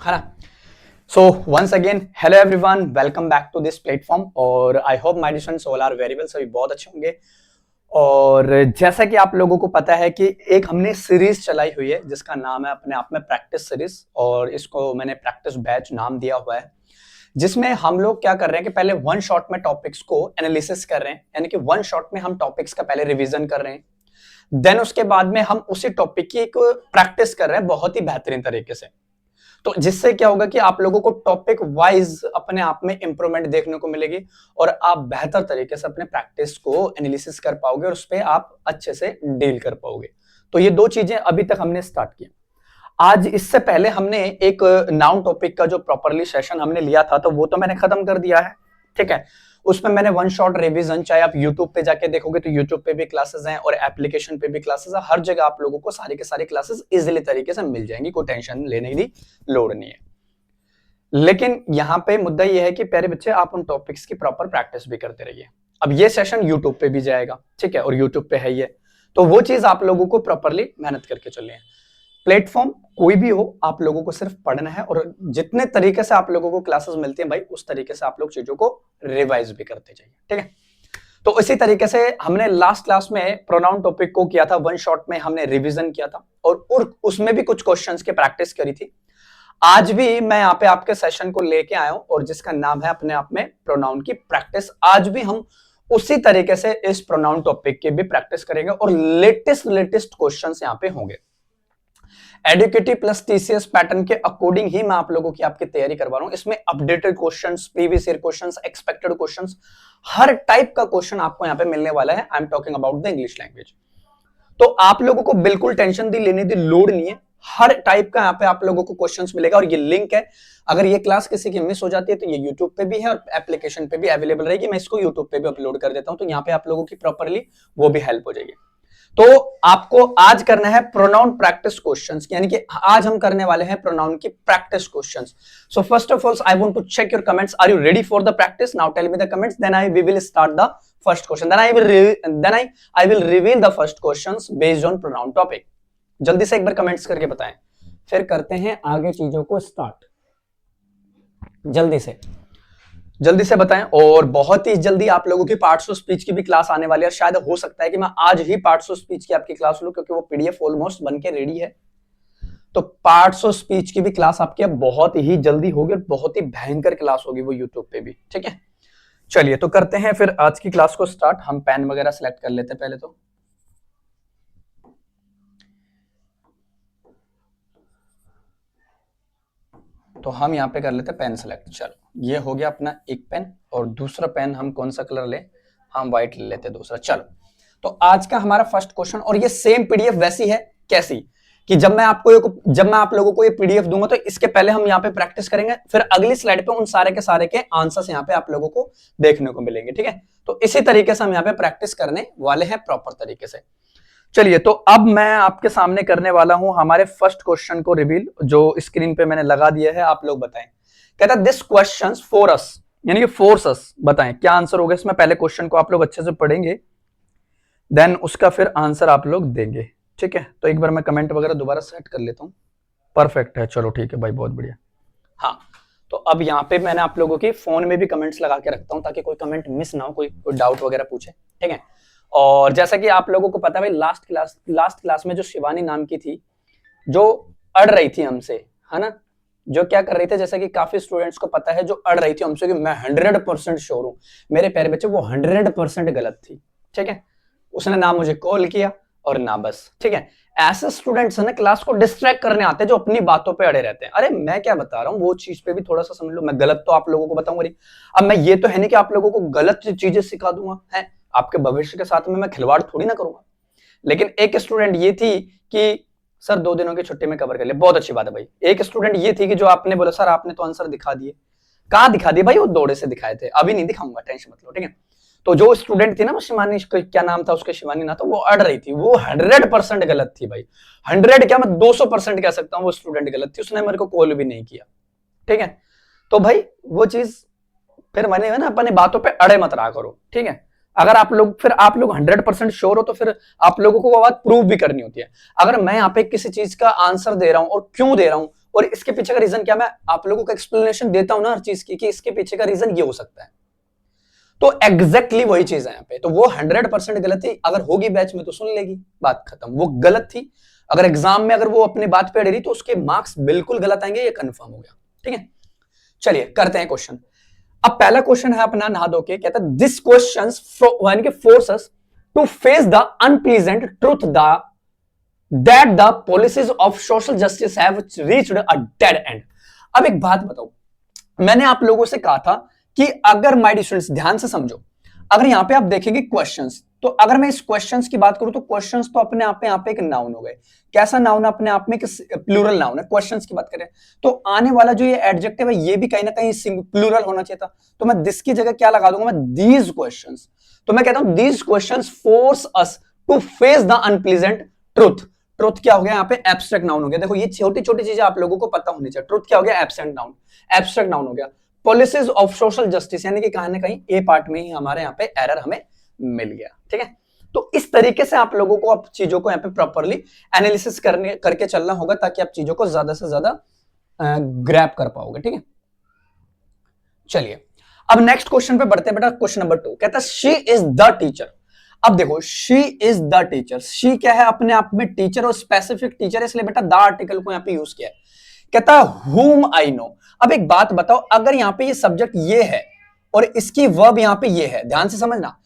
है ना। So once again hello everyone, welcome back to this platform और I hope my students all are very well, सभी बहुत अच्छे होंगे। और जैसा कि आप लोगों को पता है कि एक हमने सीरीज चलाई हुई है जिसका नाम है अपने आप में प्रैक्टिस सीरीज, और इसको मैंने प्रैक्टिस बैच नाम दिया हुआ है, जिसमें हम लोग क्या कर रहे हैं कि पहले वन शॉट में टॉपिक्स को एनालिसिस कर रहे हैं, यानी कि वन शॉट में हम टॉपिक्स का पहले रिवीजन कर रहे हैं, देन उसके बाद में हम उसी टॉपिक की एक प्रैक्टिस कर रहे हैं बहुत ही बेहतरीन तरीके से। तो जिससे क्या होगा कि आप लोगों को टॉपिक वाइज अपने आप में इंप्रूवमेंट देखने को मिलेगी और आप बेहतर तरीके से अपने प्रैक्टिस को एनालिसिस कर पाओगे और उस पर आप अच्छे से डील कर पाओगे। तो ये दो चीजें अभी तक हमने स्टार्ट की। आज इससे पहले हमने एक नाउन टॉपिक का जो प्रॉपरली सेशन हमने लिया था तो वो तो मैंने खत्म कर दिया है, ठीक है। उसमें मैंने वन शॉट रिवीजन, चाहे आप यूट्यूब पे जाके देखोगे तो यूट्यूब पे भी क्लासेस हैं और एप्लीकेशन पे भी क्लासेस है, हर जगह आप लोगों को सारी के सारी क्लासेस इजीली तरीके से मिल जाएंगी, कोई टेंशन लेने की लोड नहीं है। लेकिन यहाँ पे मुद्दा यह है कि प्यारे बच्चे आप उन टॉपिक्स की प्रॉपर प्रैक्टिस भी करते रहिए। अब ये सेशन यूट्यूब पे भी जाएगा, ठीक है, और यूट्यूब पे है ये, तो वो चीज आप लोगों को प्रॉपरली मेहनत करके चलिए। प्लेटफॉर्म कोई भी हो, आप लोगों को सिर्फ पढ़ना है और जितने तरीके से आप लोगों को क्लासेस मिलती हैं भाई उस तरीके से आप लोग चीजों को रिवाइज भी करते जाइए, ठीक है। तो इसी तरीके से हमने लास्ट क्लास में प्रोनाउन टॉपिक को किया था, वन शॉट में हमने रिवीजन किया था और उसमें भी कुछ क्वेश्चंस की प्रैक्टिस करी थी। आज भी मैं यहाँ पे आपके सेशन को लेके आया हूं और जिसका नाम है अपने आप में प्रोनाउन की प्रैक्टिस। आज भी हम उसी तरीके से इस प्रोनाउन टॉपिक की भी प्रैक्टिस करेंगे और लेटेस्ट क्वेश्चंस यहाँ पे होंगे। एडुकेटिव प्लस टीसीएस पैटर्न के अकॉर्डिंग ही मैं आप लोगों की आपकी तैयारी करवा रहा हूं। इसमें updated questions, previous year questions, expected questions, हर टाइप का क्वेश्चन आपको यहां पे मिलने वाला है। I am talking about the English language. तो आप लोगों को बिल्कुल टेंशन लेने की लोड नहीं है, हर टाइप का यहाँ पे आप लोगों को क्वेश्चंस मिलेगा। और ये लिंक है, अगर ये क्लास किसी की मिस हो जाती है तो ये यूट्यूब पे भी है और एप्लीकेशन पे भी अवेलेबल रहेगी। मैं इसको यूट्यूब पे भी अपलोड कर देता हूं, तो यहाँ पे आप लोगों की प्रॉपरली वो भी हेल्प हो जाएगी। तो आपको आज करना है प्रोनाउन प्रैक्टिस क्वेश्चंस, यानी कि आज हम करने वाले हैं प्रोनाउन की practice questions. So first of all I want to check your comments. Are you ready for the practice? Now tell me the comments, then we will start the first question, then I will reveal the first questions based on pronoun topic. जल्दी से एक बार comments करके बताएं, फिर करते हैं आगे चीजों को स्टार्ट। जल्दी से बताएं। और बहुत ही जल्दी आप लोगों की पार्ट्स ऑफ स्पीच की भी क्लास आने वाली है। शायद हो सकता है कि मैं आज ही पार्ट्स ऑफ स्पीच की आपकी क्लास लूं, क्योंकि वो पीडीएफ ऑलमोस्ट बन के रेडी है। तो पार्ट्स ऑफ स्पीच की भी क्लास आपकी अब बहुत ही जल्दी होगी, बहुत ही भयंकर क्लास होगी वो यूट्यूब पे भी, ठीक है। चलिए तो करते हैं फिर आज की क्लास को स्टार्ट। हम पेन वगैरह सिलेक्ट कर लेते हैं पहले तो हम यहाँ पे कर लेते हैं पेन सेलेक्ट। चलो ये हो गया अपना एक पेन, और दूसरा पेन हम कौन सा कलर ले, हम व्हाइट ले लेते हैं दूसरा। चलो तो आज का हमारा फर्स्ट क्वेश्चन, और ये सेम पीडीएफ वैसी है कैसी कि जब मैं आप लोगों को ये पीडीएफ दूंगा तो इसके पहले हम यहाँ पे प्रैक्टिस करेंगे, फिर अगली स्लाइड पे उन सारे के आंसर्स यहाँ पे आप लोगों को देखने को मिलेंगे, ठीक है। तो इसी तरीके से हम यहाँ पे प्रैक्टिस करने वाले हैं प्रॉपर तरीके से। चलिए तो अब मैं आपके सामने करने वाला हूं हमारे फर्स्ट क्वेश्चन को रिवील, जो स्क्रीन पे मैंने लगा दिया है। आप लोग बताएं। कहता है दिस क्वेश्चन फॉर अस, यानी कि फोर्स अस। बताएं क्या आंसर होगा इसमें। पहले क्वेश्चन को आप लोग अच्छे से पढ़ेंगे, देन उसका फिर आंसर आप लोग देंगे, ठीक है। तो एक बार मैं कमेंट वगैरह दोबारा सेट कर लेता हूं। परफेक्ट है, चलो ठीक है भाई, बहुत बढ़िया। हाँ तो अब यहाँ पे मैंने आप लोगों की फोन में भी कमेंट्स लगा के रखता हूं ताकि कोई कमेंट मिस ना हो, कोई डाउट वगैरह पूछे, ठीक है। और जैसा कि आप लोगों को पता है भाई, लास्ट क्लास में जो शिवानी नाम की थी, जो अड़ रही थी हमसे, है ना, जो क्या कर रही थी, जैसा कि काफी स्टूडेंट्स को पता है, जो अड़ रही थी हमसे कि मैं 100% श्योर हूं, मेरे प्यारे बच्चे वो 100% गलत थी, ठीक है। उसने ना मुझे कॉल किया और ना बस, ठीक है। ऐसे स्टूडेंट्स है ना क्लास को डिस्ट्रैक्ट करने आते हैं, जो अपनी बातों पे अड़े रहते हैं। अरे मैं क्या बता रहा हूँ वो चीज पे भी थोड़ा सा समझ लो। मैं गलत तो आप लोगों को बताऊंगा, अब मैं ये तो है नहीं कि आप लोगों को गलत चीजें सिखा दूंगा, है आपके भविष्य के साथ में मैं खिलवाड़ थोड़ी ना करूंगा। लेकिन एक स्टूडेंट ये थी कि सर 2 दिनों की छुट्टी में कवर कर लिया, बहुत अच्छी बात है भाई। एक स्टूडेंट ये थी कि जो आपने बोला सर आपने तो आंसर दिखा दिए, कहाँ दिखा दिए भाई, वो दौड़े से दिखाए थे, अभी नहीं दिखाऊंगा, टेंशन मत लो, ठीक है। तो जो स्टूडेंट थी ना वो शिवानी, क्या नाम था उसके, शिवानी ना, तो वो अड़ रही थी, वो 100% गलत थी भाई। 100 क्या, मैं 200% कह सकता हूँ वो स्टूडेंट गलत थी। उसने मेरे को कॉल भी नहीं किया, ठीक है। तो भाई वो चीज फिर मैंने ना अपनी बातों पे अड़े मत रहा करो, ठीक है। अगर आप लोग 100% श्योर हो तो फिर आप लोगों को वो बात प्रूव भी करनी होती है। अगर मैं यहाँ पे किसी चीज का आंसर दे रहा हूं और क्यों दे रहा हूं और इसके पीछे का रीजन क्या, मैं आप लोगों को एक्सप्लेनेशन देता हूं ना हर चीज की कि इसके पीछे का रीजन ये हो सकता है। तो एग्जैक्टली वही चीज है यहाँ पे। तो वो 100% गलत थी, अगर होगी बैच में तो सुन लेगी, बात खत्म। वो गलत थी, अगर एग्जाम में अगर वो अपनी बात पे अड़ी तो उसके मार्क्स बिल्कुल गलत आएंगे, ये कंफर्म हो गया। ठीक है, चलिए करते हैं क्वेश्चन। अब पहला क्वेश्चन है अपना नहा धो के, कहता है this questions force us to face the unpleasant truth that the policies of social justice have reached a dead end. अब एक बात बताओ, मैंने आप लोगों से कहा था कि अगर माय डियर स्टूडेंट्स ध्यान से समझो, अगर यहां पे आप देखेंगे क्वेश्चंस, तो अगर मैं इस क्वेश्चंस की बात करूं तो क्वेश्चंस तो अपने आप में यहां पे एक नाउन हो गए। कैसा नाउन है, अपने आप में प्लूरल नाउन है। क्वेश्चंस की बात करें तो आने वाला जो ये एडजेक्टिव है ये भी कहीं ना कहीं प्लूरल होना चाहिए था, तो मैं दिस की जगह क्या लगा दूंगा, मैं दीज क्वेश्चंस। तो मैं कहता हूं these questions force us to face the unpleasant truth. Truth क्या हो गया यहाँ पे, एब्स्ट्रैक्ट नाउन हो गया। देखो ये छोटी छोटी चीजें आप लोगों को पता होनी चाहिए। ट्रुथ क्या हो गया, एब्सेंट नाउन, एब्स्ट्रैक्ट नाउन हो गया। पॉलिसीज ऑफ सोशल जस्टिस, यानी कि कहीं ना कहीं ए पार्ट में ही हमारे यहाँ पे एरर हमें मिल गया। ठीक है, तो इस तरीके से आप लोगों को अब चीजों को यहाँ पे प्रॉपरली एनालिसिस करके चलना होगा, ताकि आप चीजों को ज्यादा से ज्यादा ग्रैब कर पाओगे। ठीक है, चलिए अब नेक्स्ट क्वेश्चन पे बढ़ते हैं बेटा। क्वेश्चन नंबर 2 कहता है शी इज द टीचर। अब देखो she is the teacher, she क्या है, अपने आप में टीचर और स्पेसिफिक टीचर है, इसलिए बेटा द आर्टिकल को यहाँ पे यूज किया है। कहता है whom I know। अब एक बात बताओ, अगर यहां पे ये सब्जेक्ट ये है और इसकी वर्ब यहां पे ये है, ध्यान से समझना,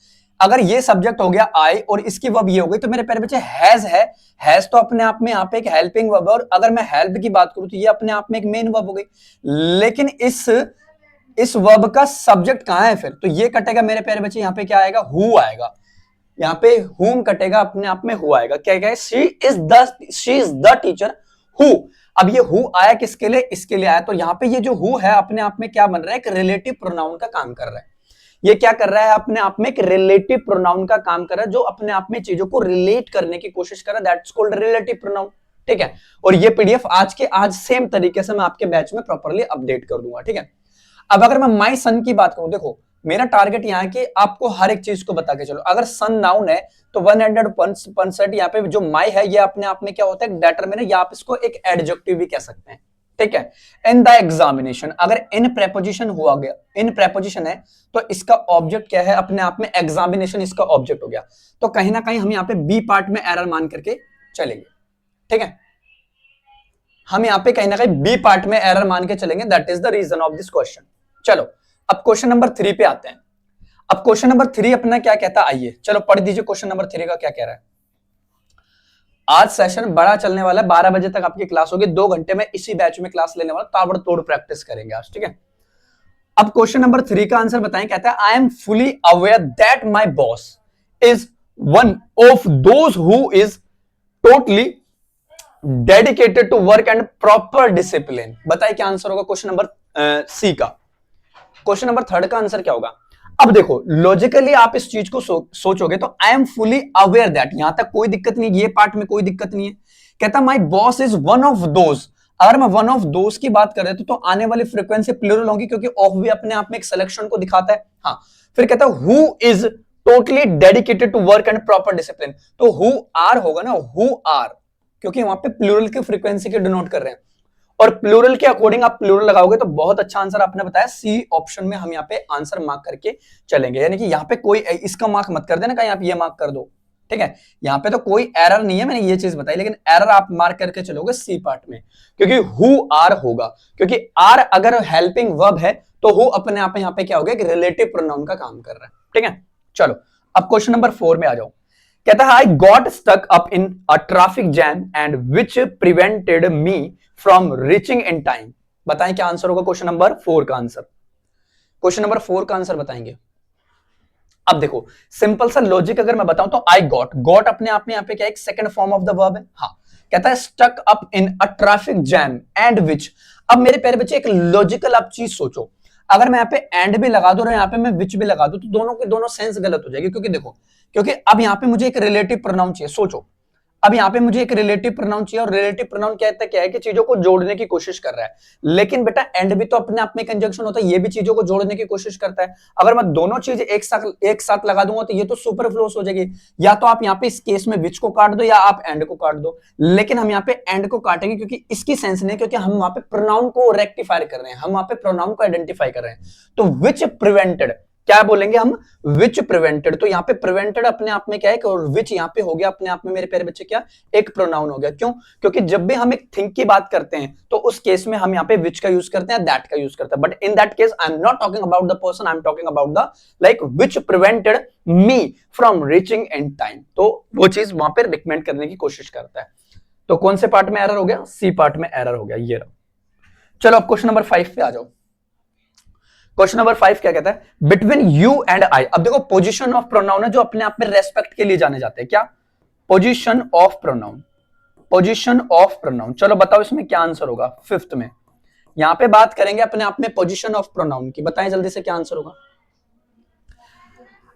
अगर ये सब्जेक्ट हो गया I और इसकी वर्ब ये हो गई, तो मेरे प्यारे बच्चे हैज है, हैज तो अपने आप में यहां पे एक हेल्पिंग वर्ब है, और अगर मैं हेल्प की बात करूं तो ये अपने आप में एक मेन वर्ब हो गई। लेकिन इस वर्ब का सब्जेक्ट कहां है फिर, तो ये कटेगा मेरे प्यारे बच्चे, यहां पे क्या आएगा, हु आएगा। यहाँ पे whom कटेगा, अपने आप में हु आएगा। क्या क्या है, she is the teacher who. अब ये हु आया किसके लिए, इसके लिए आया। तो यहाँ पे ये जो हु है अपने आप में क्या बन रहा है, एक रिलेटिव प्रोनाउन का काम कर रहा है। ये क्या कर रहा है, अपने आप में एक रिलेटिव प्रोनाउन का काम कर रहा है, जो अपने आप में चीजों को रिलेट करने की कोशिश कर रहा है, दैट्स कॉल्ड रिलेटिव प्रोनाउन। ठीक है, और ये पीडीएफ आज सेम तरीके से मैं आपके बैच में प्रॉपर्ली अपडेट कर दूंगा। ठीक है, अब अगर मैं माई सन की बात करूं, देखो मेरा टारगेट यहाँ है कि आपको हर एक चीज को बता के चलो। अगर सन नाउन है तो 100% यहाँ पे जो माई है ये अपने आप में क्या होता है, डेटरमिनर, या आप इसको एक एडजेक्टिव भी कह सकते हैं। ठीक है, इन द एग्जामिनेशन, अगर इन प्रेपोजिशन हुआ गया, इन प्रेपोजिशन है तो इसका ऑब्जेक्ट क्या है, अपने आप में एग्जामिनेशन इसका ऑब्जेक्ट हो गया। तो कहीं ना कहीं हम यहाँ पे बी पार्ट में एरर मान करके चलेंगे। ठीक है, हम यहाँ पे कहीं ना कहीं बी पार्ट में एरर मान के चलेंगे, that is the reason of this question. चलो अब क्वेश्चन नंबर 3 पे आते हैं। अब क्वेश्चन नंबर 3 अपना क्या कहता है, आइए चलो पढ़ दीजिए क्वेश्चन नंबर 3 का क्या कह रहा है। आज सेशन बड़ा चलने वाला है, 12 बजे तक आपकी क्लास होगी, 2 घंटे में इसी बैच में क्लास लेने वाला, ताबड़तोड़ प्रैक्टिस करेंगे आज। ठीक है, अब क्वेश्चन नंबर 3 का आंसर बताएं। कहता है I am fully aware that my boss is one of those who is totally dedicated to work and proper discipline. बताइए क्या आंसर होगा क्वेश्चन नंबर सी का। क्वेश्चन नंबर 3 का आंसर क्या होगा। अब देखो लॉजिकली आप इस चीज को सोचोगे तो आई एम फुली अवेयर दैट, यहां तक कोई दिक्कत नहीं, ये पार्ट में कोई दिक्कत नहीं है। कहता माई boss is one of those, अगर मैं वन ऑफ दोज की बात कर रहे तो आने वाली फ्रीक्वेंसी प्लूरल होगी, क्योंकि ऑफ भी अपने आप में एक सिलेक्शन को दिखाता है। हाँ, फिर कहता है who is totally dedicated to work and proper discipline, तो हु आर होगा ना, हु आर, क्योंकि वहां पे प्लूरल की फ्रीक्वेंसी के डिनोट कर रहे हैं, और प्लूरल के अकॉर्डिंग आप प्लूरल लगाओगे तो बहुत अच्छा आंसर आपने बताया, सी ऑप्शन में हम यहाँ पे आंसर मार्क करके चलेंगे। यानी कि यहाँ पे कोई इसका मार्क मत कर देना, कहीं आप ये मार्क कर दो। ठीक है, यहाँ पे तो कोई एरर नहीं है, मैंने ये चीज बताई, लेकिन एरर आप मार्क करके चलोगे सी पार्ट में, क्योंकि हु आर होगा, क्योंकि आर अगर हेल्पिंग वर्ब है तो हु अपने आप में यहाँ पे क्या होगा, एक रिलेटिव प्रोनाउन का काम कर रहा है। ठीक है, चलो अब क्वेश्चन नंबर 4 में आ जाओ। कहता है I got stuck up in a traffic jam and which prevented me from reaching in time. बताएं क्या आंसर होगा क्वेश्चन नंबर 4 का आंसर। क्वेश्चन नंबर 4 का आंसर बताएंगे। अब देखो सिंपल सा लॉजिक अगर मैं बताऊं तो आई गॉट अपने आप में यहाँ पे क्या एक second form of the verb है। हाँ, कहता है stuck up in a traffic jam and which. अब मेरे प्यारे बच्चे एक लॉजिकल आप चीज सोचो, अगर मैं यहाँ पे एंड भी लगा दूं और यहाँ पे मैं विच भी लगा दूं तो दोनों के दोनों सेंस गलत हो जाएगी, क्योंकि देखो, क्योंकि अब यहाँ पे मुझे एक रिलेटिव प्रोनाउन चाहिए। सोचो अब यहाँ पे मुझे एक रिलेटिव प्रोनाउन चाहिए, और रिलेटिव प्रोनाउन कहता क्या है कि चीजों को जोड़ने की कोशिश कर रहा है। लेकिन बेटा एंड भी तो अपने आप में कंजंक्शन होता है, ये भी चीजों को जोड़ने की कोशिश करता है। अगर मैं दोनों चीज एक साथ लगा दूंगा तो ये तो सुपरफ्लुअस हो जाएगी। या तो आप यहाँ पे इस केस में विच को काट दो या आप एंड को काट दो, लेकिन हम यहाँ पे एंड को काटेंगे क्योंकि इसकी सेंस नहीं, क्योंकि हम वहां पे प्रोनाउन को रेक्टिफाई कर रहे हैं, हम वहां पे प्रोनाउन को आइडेंटिफाई कर रहे हैं। तो विच प्रिवेंटेड, क्या बोलेंगे हम, विच प्रिवेंटेड। तो यहाँ पे प्रिवेंटेड अपने आप में क्या है, और विच यहाँ पे हो गया अपने आप में मेरे प्यारे बच्चे क्या, एक प्रोनाउन हो गया। क्यों? क्योंकि जब भी हम एक थिंग की बात करते हैं तो उस केस में हम यहाँ पे विच का यूज करते हैं, दैट का यूज करते हैं। But in that case I am not talking about the person, I am talking about the like which prevented me from reaching and time. तो वो चीज वहां पर रिकमेंड करने की कोशिश करता है। तो कौन से पार्ट में एरर हो गया, सी पार्ट में एरर हो गया, ये रहा। चलो अब क्वेश्चन नंबर 5 पे आ जाओ। क्वेश्चन नंबर 5 क्या कहता है, बिटवीन यू एंड आई। अब देखो पोजीशन ऑफ प्रोनाउन है जो अपने आप में रेस्पेक्ट के लिए जाने जाते हैं। क्या? Position of pronoun, position of pronoun. चलो बताओ इसमें क्या आंसर होगा, फिफ्थ में। यहां पे बात करेंगे अपने आप में पोजीशन ऑफ प्रोनाउन की। बताएं जल्दी से क्या आंसर होगा।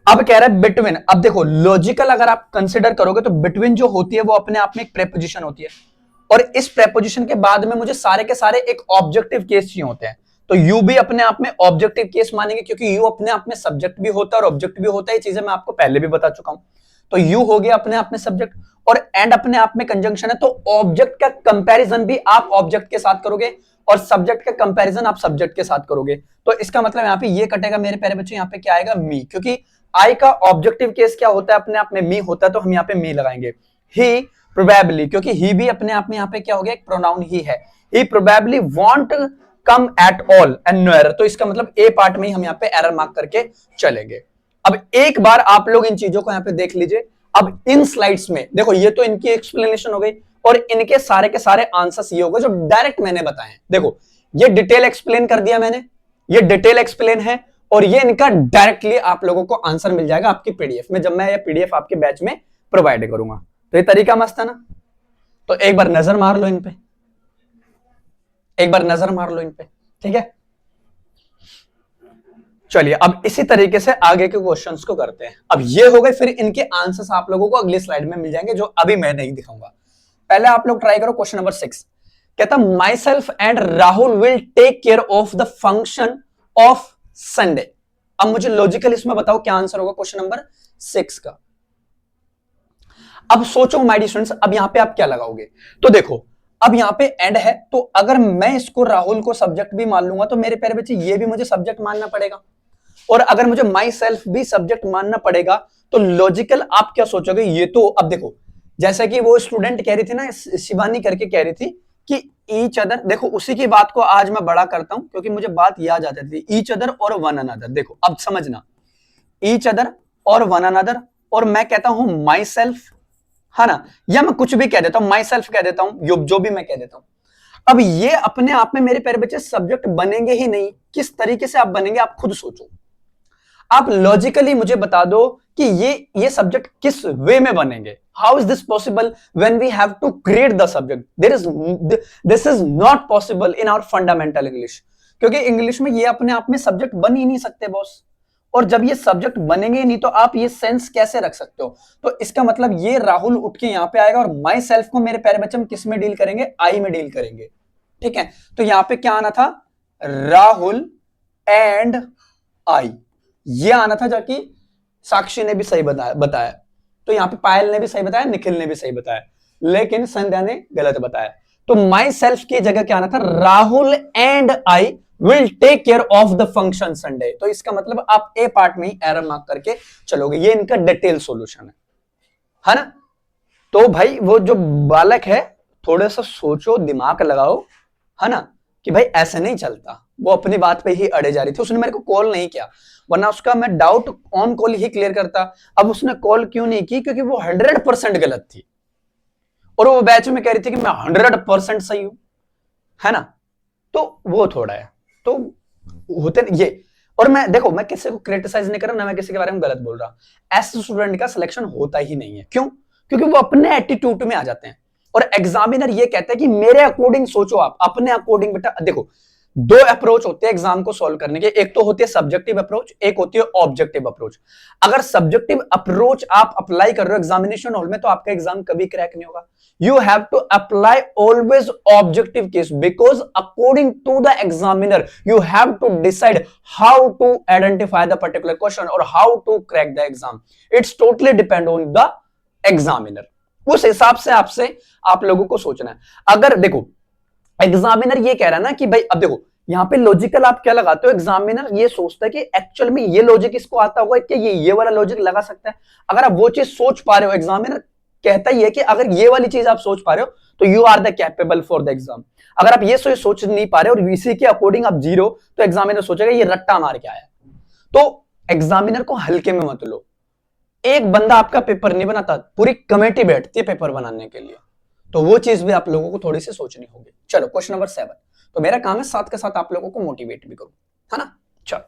अब कह रहा है बिटवीन। अब देखो लॉजिकल अगर आप कंसिडर करोगे तो बिटवीन जो होती है वो अपने आप में एक प्रेपोजिशन होती है, और इस प्रेपोजिशन के बाद में मुझे सारे के सारे एक ऑब्जेक्टिव केस चाहिए होते हैं। तो यू भी अपने आप में ऑब्जेक्टिव केस मानेंगे, क्योंकि यू अपने आप में सब्जेक्ट भी होता है और ऑब्जेक्ट भी होता है। ये चीजें मैं आपको पहले भी बता चुका हूं। तो यू हो गया अपने आप में सब्जेक्ट, और एंड अपने आप में कंजंक्शन है। तो ऑब्जेक्ट का कंपैरिजन भी आप ऑब्जेक्ट के साथ करोगे और सब्जेक्ट का कंपैरिजन आप सब्जेक्ट के साथ करोगे। तो इसका मतलब यहाँ पे ये कटेगा मेरे प्यारे बच्चों, यहाँ पे क्या आएगा, मी। क्योंकि आई का ऑब्जेक्टिव केस क्या होता है, अपने आप में मी होता है, तो हम यहाँ पे मी लगाएंगे। ही प्रोबेबली, क्योंकि ही भी अपने आप में यहाँ पे क्या हो गया, एक प्रोनाउन ही है। He probably want come at all and no error. तो इसका मतलब ए पार्ट में ही हम यहाँ पे एरर मार्क करके चलेंगे। अब एक बार आप लोग इन चीजों को यहाँ पे देख लीजिए। अब इन स्लाइड्स में देखो, ये तो इनकी एक्सप्लेनेशन हो गई, और इनके सारे के सारे आंसर्स ये हो गए जो डायरेक्ट मैंने बताए हैं। देखो ये डिटेल एक्सप्लेन कर दिया मैंने, ये डिटेल एक्सप्लेन है, और ये इनका डायरेक्टली आप लोगों को आंसर मिल जाएगा आपकी पीडीएफ में, जब मैं ये पीडीएफ आपके बैच में प्रोवाइड करूंगा। तो ये तरीका मस्त है ना। तो एक बार नजर मार लो इन पे, एक बार नजर मार लो इन पे, ठीक है। चलिए अब इसी तरीके से आगे के क्वेश्चंस को करते हैं। अब ये हो गए, फिर इनके आंसर्स आप लोगों को अगली स्लाइड में मिल जाएंगे, जो अभी मैं नहीं दिखाऊंगा। पहले आप लोग ट्राई करो क्वेश्चन नंबर 6। कहता myself and Rahul will take care of the function of Sunday. अब मुझे लॉजिकल इसमें बताओ क्या आंसर होगा क्वेश्चन नंबर 6 का। अब सोचो माय डियर स्टूडेंट्स, अब यहां पे आप क्या लगाओगे। तो देखो अब यहां पे एंड है, तो अगर मैं इसको राहुल को सब्जेक्ट भी मान लूंगा तो मेरे प्यारे बच्चे ये भी मुझे सब्जेक्ट मानना पड़ेगा, और अगर मुझे माई सेल्फ भी सब्जेक्ट मानना पड़ेगा तो लॉजिकल आप क्या सोचोगे। ये तो अब देखो, जैसा कि वो स्टूडेंट कह रही थी ना, शिवानी करके कह रही थी कि ईच अदर। देखो उसी की बात को आज मैं बड़ा करता हूं क्योंकि मुझे बात याद आ जाती थी। ईच अदर और वन अनदर। देखो अब समझना, ईच अदर और वन अनदर, और मैं कहता हूं माई सेल्फ, है ना, या मैं कुछ भी कह देता हूं, माई सेल्फ कह देता हूं, जो भी मैं कह देता हूं। अब ये अपने आप में मेरे प्यारे बच्चे सब्जेक्ट बनेंगे ही नहीं। किस तरीके से आप बनेंगे आप खुद सोचो। आप लॉजिकली मुझे बता दो कि ये सब्जेक्ट किस वे में बनेंगे। How is this possible when we have to create the subject. This is not possible in our fundamental English, क्योंकि इंग्लिश में ये अपने आप में सब्जेक्ट बन ही नहीं सकते बॉस। और जब ये सब्जेक्ट बनेंगे नहीं तो आप ये सेंस कैसे रख सकते हो। तो इसका मतलब ये राहुल उठ के यहां पे आएगा, और माई सेल्फ को मेरे प्यारे बच्चे हम किस में डील करेंगे, आई में डील करेंगे, ठीक है। तो यहां पे क्या आना था, राहुल एंड आई, ये आना था, जबकि साक्षी ने भी सही बताया। तो यहां पे पायल ने भी सही बताया, निखिल ने भी सही बताया, लेकिन संध्या ने गलत बताया। तो माई सेल्फ की जगह क्या आना था, Rahul and I will take care of the function Sunday. तो इसका मतलब आप ए पार्ट में ही एरर मार्क करके चलोगे। ये इनका डिटेल सॉल्यूशन है ना। तो भाई वो जो बालक है थोड़ा सा सोचो, दिमाग लगाओ, है ना, कि भाई ऐसे नहीं चलता। वो अपनी बात पे ही अड़े जा रही थी, उसने मेरे को कॉल नहीं किया, वरना उसका मैं doubt on call he clear करता। अब उसने कॉल क्यों नहीं की, क्योंकि वो 100% गलत थी, और वो बैच में कह रही थी कि मैं 100% सही हूं, है ना। तो वो थोड़ा है, तो होते ये। और मैं देखो, मैं किसी को क्रिटिसाइज नहीं कर रहा, ना मैं किसी के बारे में गलत बोल रहा। ऐसे स्टूडेंट का सिलेक्शन होता ही नहीं है। क्यों? क्योंकि वो अपने एटीट्यूड में आ जाते हैं, और एग्जामिनर ये कहता है कि मेरे अकॉर्डिंग सोचो, आप अपने अकॉर्डिंग। बेटा देखो, दो अप्रोच होते हैं एग्जाम को सॉल्व करने के, एक तो होती है सब्जेक्टिव अप्रोच, एक होती है ऑब्जेक्टिव अप्रोच। अगर सब्जेक्टिव अप्रोच आप अप्लाई कर रहे हो एग्जामिनेशन हॉल में तो आपका एग्जाम कभी क्रैक नहीं होगा। You have to apply always objective case, because according to the examiner you have to decide how to identify the particular question और how to crack the exam. It's totally depend on the examiner. उस हिसाब से आपसे आप लोगों को सोचना है। अगर देखो एग्जामिनर ये कह रहा है ना कि भाई, अब देखो यहाँ पे लॉजिकल आप क्या लगाते हो, एग्जामिनर ये सोचता है कि एक्चुअल में ये लॉजिक इसको आता होगा कि ये वाला लॉजिक लगा सकता है। अगर आप वो चीज सोच पा रहे हो, एग्जामिनर कहता ही है कि अगर ये वाली चीज आप सोच पा रहे हो तो you are the capable for the exam. अगर आप ये सोच नहीं पा रहे हो और इसी के अकॉर्डिंग आप जीरो, तो एग्जामिनर सोचेगा ये रट्टा मार के आया। तो एग्जामिनर को हल्के में मत लो। एक बंदा आपका पेपर नहीं बनाता, पूरी कमेटी बैठती है पेपर बनाने के लिए। तो वो चीज भी आप लोगों को थोड़ी सी सोचनी होगी। चलो क्वेश्चन नंबर 7। तो मेरा काम है साथ के साथ आप लोगों को मोटिवेट भी करूं, है ना। चलो,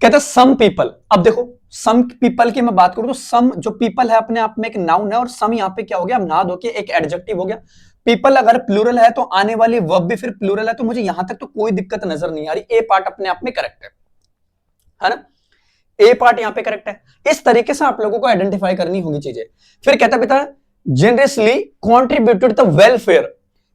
कहते सम पीपल। अब देखो सम पीपल की मैं बात करूं तो सम जो पीपल है अपने आप में एक नाउन है और सम यहां पे क्या हो गया, नाद होके एक एडजेक्टिव हो गया। पीपल अगर प्लूरल है तो आने वाली वर्ब भी फिर प्लूरल है, तो मुझे यहां तक तो कोई दिक्कत नजर नहीं आ रही। ए पार्ट अपने आप में करेक्ट है ना, ए पार्ट यहां पे करेक्ट है। इस तरीके से आप लोगों को आइडेंटिफाई करनी होगी चीजें। फिर कहता बेटा जनरसली कॉन्ट्रीब्यूटेड द वेलफेयर,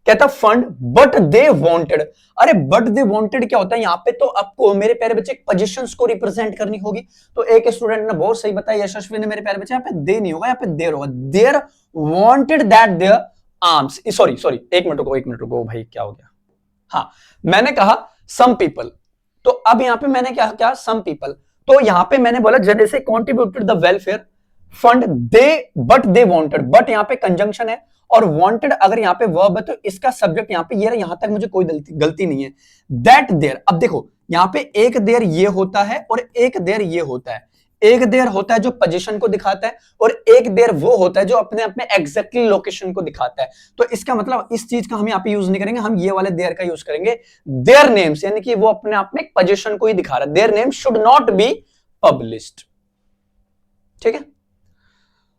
कहता फंड बट दे वांटेड। अरे बट दे वांटेड क्या होता है यहाँ पे, तो आपको मेरे प्यारे बच्चे पोजीशंस को रिप्रेजेंट करनी होगी। तो एक स्टूडेंट ने बहुत सही बताया, यशस्वी ने, मेरे प्यारे बच्चे यहाँ पे दे नहीं होगा, यहाँ पे देर होगा। There wanted that their arms, sorry एक मिनट रुको भाई, क्या हो गया। हाँ, मैंने कहा सम पीपल, तो अब यहाँ पे मैंने क्या सम पीपल, तो यहां पे मैंने बोला जैसे contributed the welfare fund they, but they wanted, but यहां पे कंजंक्शन है और वांटेड अगर यहां पे वर्ब है तो इसका सब्जेक्ट यहां पे ये रहा, यहां तक मुझे कोई गलती नहीं है। दैट देयर, अब देखो यहां पे एक देयर ये होता है और एक देयर ये होता है। एक देयर होता है जो पोजीशन को दिखाता है और एक देयर वो होता है जो अपने आप में एग्जैक्टली लोकेशन को दिखाता है। तो इसका मतलब इस चीज का हम यहाँ पे यूज नहीं करेंगे, हम ये वाले देयर का यूज करेंगे। देयर नेम्स, यानी कि वो अपने आप में एक पोजीशन को ही दिखा रहा है। Their name should not be published, ठीक है।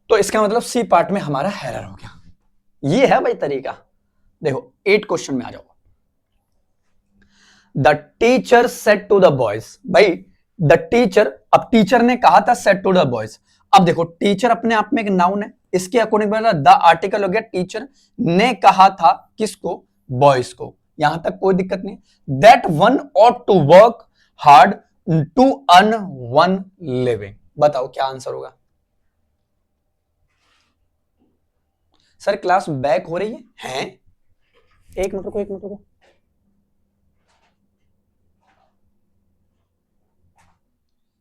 तो इसका मतलब सी पार्ट में हमारा एरर हो गया। ये है भाई तरीका। देखो 8 क्वेश्चन में आ जाओ। The teacher said to the boys, भाई द टीचर, अब टीचर ने कहा था सेड टू द बॉयज। अब देखो टीचर अपने आप में एक नाउन है, इसके अकॉर्डिंग द आर्टिकल हो गया टीचर ने कहा था किसको, बॉयज को। यहां तक कोई दिक्कत नहीं। That one ought to work hard to earn one living, बताओ क्या आंसर होगा। सर क्लास बैक हो रही है? एक मिनट रुको।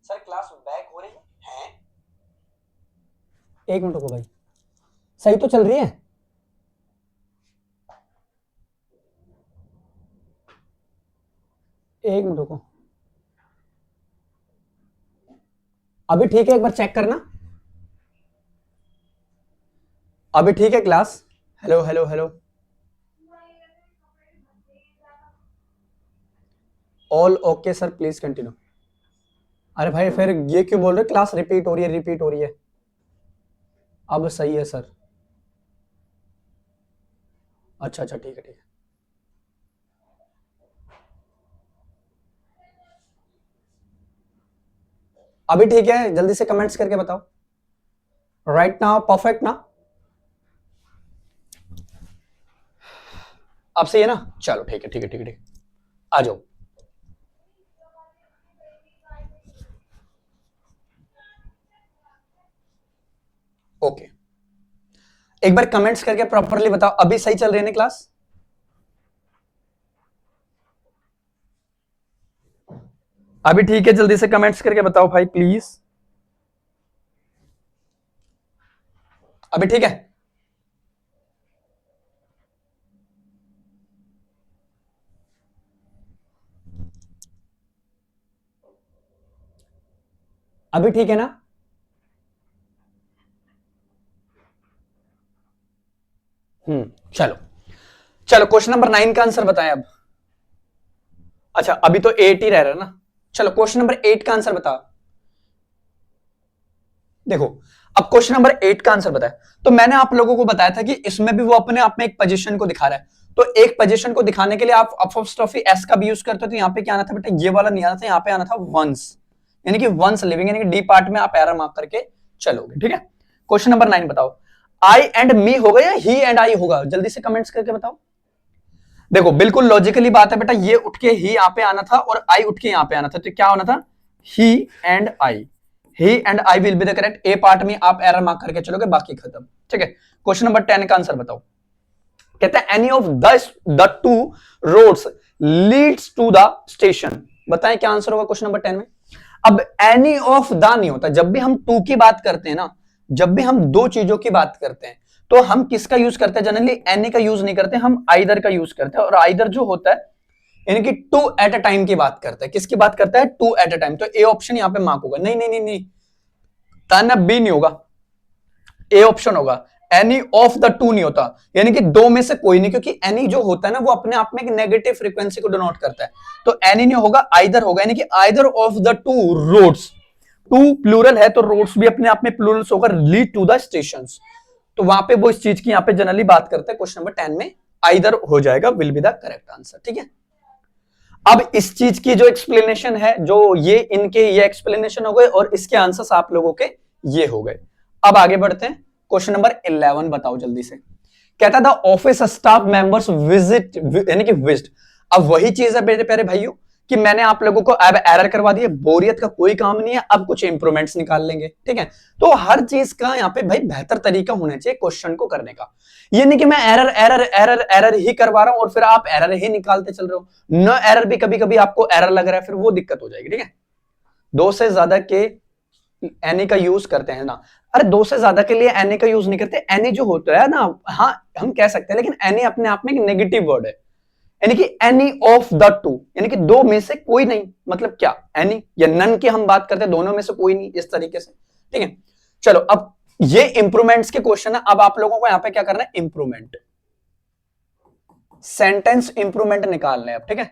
सर क्लास बैक हो रही है? एक मिनट रुको भाई, सही तो चल रही है? एक मिनट रुको, अभी ठीक है, एक बार चेक करना। अभी ठीक है class? Hello all okay sir, please continue. अरे भाई फिर ये क्यों बोल रहे, क्लास रिपीट हो रही है। अब सही है सर। अच्छा ठीक है। अभी ठीक है, जल्दी से कमेंट्स करके बताओ। राइट नाउ परफेक्ट ना? अब सही है ना? चलो ठीक है, आ जाओ। ओके, एक बार कमेंट्स करके प्रॉपरली बताओ, अभी सही चल रही है ना क्लास? अभी ठीक है, जल्दी से कमेंट्स करके बताओ भाई प्लीज। अभी ठीक है? अभी ठीक है ना? चलो क्वेश्चन नंबर 9 का आंसर बताएं अब। अच्छा अभी तो 8 ही रह रहा है ना। चलो क्वेश्चन नंबर 8 का आंसर बता। देखो अब क्वेश्चन नंबर 8 का आंसर बताया, तो मैंने आप लोगों को बताया था कि इसमें भी वो अपने आप में एक पोजीशन को दिखा रहा है। तो एक पोजीशन को दिखाने के लिए आप अपॉस्ट्रोफी एस का भी यूज करते हो, तो यहाँ पे क्या आना था बेटा, ये वाला नहीं आना था, यहाँ पे आना था वंस, यानी कि वंस लिविंग, यानी कि डी पार्ट में आप एरर मार्क करके चलोगे। ठीक है, क्वेश्चन नंबर 9 बताओ, आई एंड मी होगा या ही एंड आई होगा, जल्दी से कमेंट्स करके बताओ। देखो बिल्कुल लॉजिकली बात है बेटा, ये उठ के ही यहाँ पे आना था और आई उठ के यहाँ पे आना था, तो क्या होना था, he and I, he and I will be the correct. A part में आप एरर मार्क करके चलोगे, बाकी खत्म। ठीक है, क्वेश्चन नंबर 10 का आंसर बताओ। कहते हैं any of the two roads leads to the station, बताएं क्या आंसर होगा क्वेश्चन नंबर 10 में। अब एनी ऑफ द नहीं होता, जब भी हम टू की बात करते हैं ना, जब भी हम दो चीजों की बात करते हैं तो हम किसका यूज करते हैं, जनरली एनी का यूज नहीं करते, हम आइदर का यूज करते हैं। और आइदर जो होता है यानी कि टू एट अ टाइम की बात करता है, किसकी बात करता है, टू एट अ टाइम। तो ए ऑप्शन यहां पे मार्क होगा, नहीं नहीं नहीं नहीं, ताना बी नहीं होगा, ए ऑप्शन होगा। एनी ऑफ द टू नहीं होता, यानी कि दो में से कोई नहीं, क्योंकि एनी जो होता है ना वो अपने आप में एक नेगेटिव फ्रीक्वेंसी को डिनोट करता है, तो एनी नहीं होगा, आइदर होगा, यानी कि either of the two roads, two plural है तो रोड्स भी अपने आप में प्लूरल होगा, लीड टू द स्टेशंस, तो वहां पे वो इस चीज की यहां पे जनरली बात करते हैं। क्वेश्चन नंबर 10 में आइदर हो जाएगा, will be the correct answer. ठीक है, अब इस चीज की जो एक्सप्लेनेशन है, जो ये इनके ये एक्सप्लेनेशन हो गए और इसके आंसर्स आप लोगों के ये हो गए। अब आगे बढ़ते हैं, क्वेश्चन नंबर 11 बताओ जल्दी से। कहता था ऑफिस स्टाफ मेंबर्स विजिट, यानी कि विजिट। अब वही चीज है मेरे प्यारे भाइयों कि मैंने आप लोगों को अब एरर करवा दी है, बोरियत का कोई काम नहीं है, अब कुछ इंप्रूवमेंट्स निकाल लेंगे। ठीक है, तो हर चीज का यहाँ पे भाई बेहतर तरीका होना चाहिए क्वेश्चन को करने का। ये नहीं कि मैं एरर एरर एरर एरर ही करवा रहा हूं और फिर आप एरर ही निकालते चल रहे हो, न एरर भी कभी कभी आपको एरर लग रहा है, फिर वो दिक्कत हो जाएगी। ठीक है, दो से ज्यादा के एनी का यूज करते हैं ना, अरे दो से ज्यादा के लिए एनी का यूज नहीं करते, एनी जो होता है ना, हाँ हम कह सकते हैं, लेकिन एनी अपने आप में एक नेगेटिव वर्ड है, यानी कि एनी ऑफ द टू, यानी कि दो में से कोई नहीं, मतलब क्या, एनी या नन की हम बात करते हैं, दोनों में से कोई नहीं, इस तरीके से। ठीक है, चलो अब ये इंप्रूवमेंट्स के क्वेश्चन है, अब आप लोगों को यहां पे क्या करना है, इंप्रूवमेंट, सेंटेंस इंप्रूवमेंट निकालना है अब। ठीक है,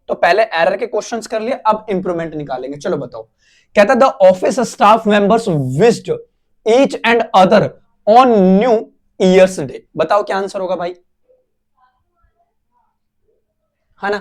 तो पहले एरर के क्वेश्चंस कर लिए, अब इंप्रूवमेंट निकालेंगे। चलो बताओ, कहता the office staff members wished each and other on new year's day, बताओ क्या आंसर होगा भाई, है ना।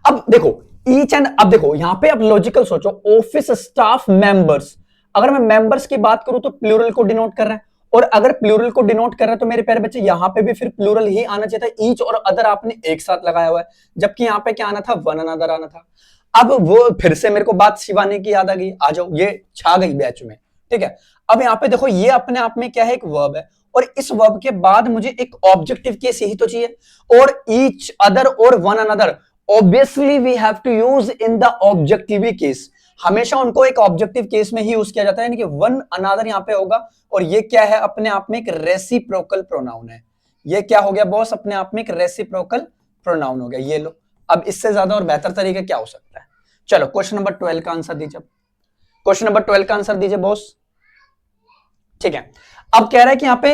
अब देखो ईच एंड, अब देखो यहां पे अब लॉजिकल सोचो, ऑफिस स्टाफ मेंबर्स, अगर मैं मेंबर्स की बात करूं तो प्लूरल को डिनोट कर रहा है, और अगर प्लूरल को डिनोट कर रहा है तो मेरे प्यारे बच्चे यहां पे भी फिर प्लूरल ही आना चाहिए था, ईच और अदर आपने एक साथ लगाया हुआ है, जबकि यहां पे क्या आना था, वन अनदर आना था। अब वो फिर से मेरे को बात शिवानी की याद आ गई, आ जाओ, ये छा गई बैच में। ठीक है, अब यहाँ पे देखो ये अपने आप में क्या है, एक वर्ब है, और इस वर्ब के बाद मुझे एक ऑब्जेक्टिव केस यही तो चाहिए, और ईच अदर और one another obviously we have to use in the objective case, हमेशा उनको एक ऑब्जेक्टिव केस में ही यूज किया जाता है, यानी कि वन अनदर यहां पे होगा, और ये क्या है, अपने आप में एक रेसिप्रोकल प्रोनाउन है। ये क्या हो गया बॉस, अपने आप में एक रेसिप्रोकल प्रोनाउन हो गया, ये लो। अब इससे ज्यादा और बेहतर तरीका क्या हो सकता है, चलो क्वेश्चन नंबर 12 का आंसर दीजिए, क्वेश्चन नंबर 12 का आंसर दीजिए बॉस। ठीक है, अब कह रहा है कि यहां पे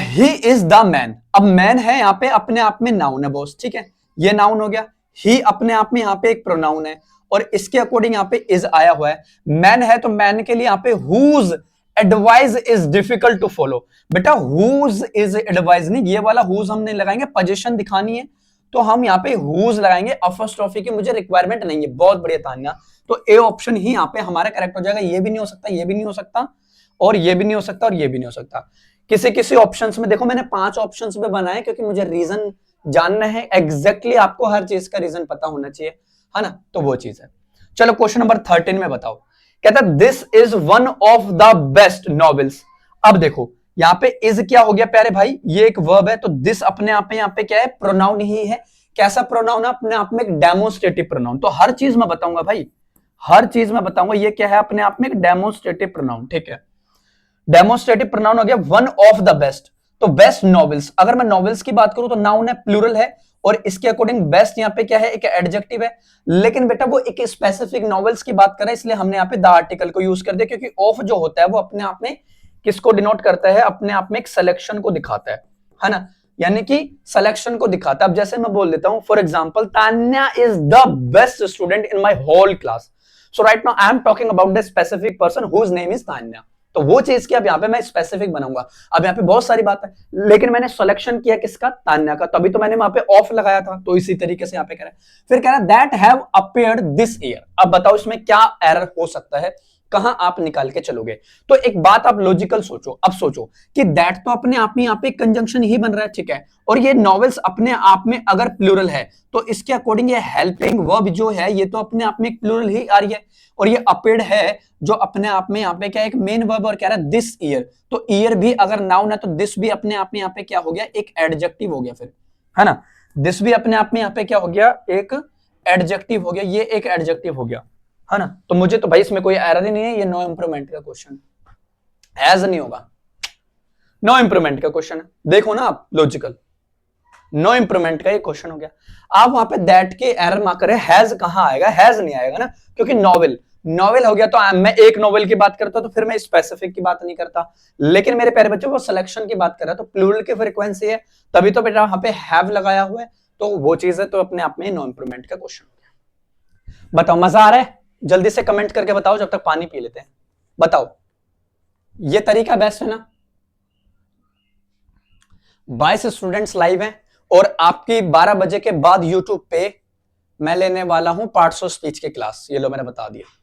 ही इज द मैन, अब मैन है यहाँ पे अपने आप में नाउन है बॉस। ठीक है, ये नाउन हो गया, ही अपने आप में यहाँ पे एक प्रोनाउन है, और इसके अकॉर्डिंग यहाँ पे इज आया हुआ है, मैन है तो मैन के लिए यहाँ पे whose advice is difficult to follow, बेटा हुज इज एडवाइस नहीं, ये वाला हुज हम नहीं लगाएंगे, पोजीशन दिखानी है तो हम यहाँ पे हुज लगाएंगे, अपॉस्ट्रोफी की मुझे रिक्वायरमेंट नहीं है। बहुत बढ़िया तान्या, तो ए ऑप्शन ही यहाँ पे हमारा करेक्ट हो जाएगा, ये भी नहीं हो सकता, ये भी नहीं हो सकता, और ये भी नहीं हो सकता, और ये भी नहीं हो सकता। किसी किसी ऑप्शंस में देखो मैंने 5 ऑप्शंस में बनाए, क्योंकि मुझे रीजन जानना है, एग्जैक्टली आपको हर चीज का रीजन पता होना चाहिए, है ना, तो वो चीज है। चलो क्वेश्चन नंबर 13 में बताओ, कहता this is one of the best novels. अब देखो यहाँ पे इज क्या हो गया प्यारे भाई, ये एक वर्ब है, तो दिस अपने आप में यहाँ पे क्या है, प्रोनाउन ही है। कैसा प्रोनाउन है, अपने आप में एक डेमोन्स्ट्रेटिव प्रोनाउन, तो हर चीज मैं बताऊंगा भाई, हर चीज मैं बताऊंगा, ये क्या है, अपने आप में एक डेमोन्स्ट्रेटिव प्रोनाउन। ठीक है, डेमोन्स्ट्रेटिव प्रोनाउन हो गया वन ऑफ द बेस्ट, तो बेस्ट नॉवेल्स, अगर मैं नॉवेल्स की बात करूं तो नाउन है, प्लूरल है, और इसके अकॉर्डिंग बेस्ट यहाँ पे क्या है, एक एडजेक्टिव है, लेकिन बेटा वो एक स्पेसिफिक नॉवेल्स की बात कर रहा है, इसलिए हमने यहाँ पे द आर्टिकल को यूज कर दिया, क्योंकि ऑफ जो होता है वो अपने आप में किसको डिनोट करता है, अपने आप में एक सिलेक्शन को दिखाता है ना, यानी कि सिलेक्शन को दिखाता है। अब जैसे मैं बोल देता हूं for example, Tanya is the best student in my whole class, so right now I am talking about the specific person whose name is Tanya. तो वो चीज की अब यहाँ पे मैं स्पेसिफिक बनाऊंगा। अब यहाँ पे बहुत सारी बात है, लेकिन मैंने सिलेक्शन किया किसका, तान्या का, तभी तो मैंने वहां पे ऑफ लगाया था। तो इसी तरीके से यहाँ पे कह रहा है, फिर कह रहा है that have appeared this year. अब बताओ इसमें क्या एरर हो सकता है, कहां आप निकाल के चलोगे। तो एक बात आप लॉजिकल सोचो, अब सोचो कि दैट तो अपने आप में यहाँ पे कंजंक्शन ही बन रहा है, ठीक है, और ये नॉवेल्स अपने आप में अगर प्लूरल है तो इसके अकॉर्डिंग ये हेल्पिंग वर्ब जो है ये तो अपने आप में एक प्लूरल ही आ रही है, और ये अपेड है जो अपने आप में यहाँ पे क्या एक मेन वर्ब, और कह रहा है दिस ईयर, तो ईयर भी अगर नाउन है तो दिस भी अपने आप में यहाँ पे क्या हो गया, एक एडजेक्टिव हो गया फिर, है ना। दिस भी अपने आप में यहाँ पे क्या हो गया, एक एडजेक्टिव हो गया, ये एक एडजेक्टिव हो गया, है ना। तो मुझे तो भाई इसमें कोई एरर ही नहीं है, ये नो इंप्रूवमेंट का क्वेश्चन हैज नहीं होगा, नो इंप्रूवमेंट का क्वेश्चन है। देखो ना आप लॉजिकल, नो इंप्रूवमेंट का ये क्वेश्चन हो गया। आप वहां पे दैट के एरर मार्कर है, हैज कहां आएगा, हैज नहीं आएगा ना, क्योंकि नॉवेल नॉवेल हो गया तो मैं एक नॉवेल की बात करता तो फिर मैं स्पेसिफिक की बात नहीं करता, लेकिन मेरे प्यारे बच्चों वो सिलेक्शन की बात कर रहा है तो प्लूरल की फ्रीक्वेंसी है, तभी तो बेटा वहां पे हैव लगाया हुआ है, तो वो चीज है, तो अपने आप में नो इंप्रूवमेंट का क्वेश्चन हो गया। बताओ मजा आ रहा है, जल्दी से कमेंट करके बताओ, जब तक पानी पी लेते हैं। बताओ ये तरीका बेस्ट है ना। 22 स्टूडेंट्स लाइव हैं, और आपकी 12 बजे के बाद यूट्यूब पे मैं लेने वाला हूं पार्ट्स ऑफ स्पीच की क्लास, ये लो मैंने बता दिया।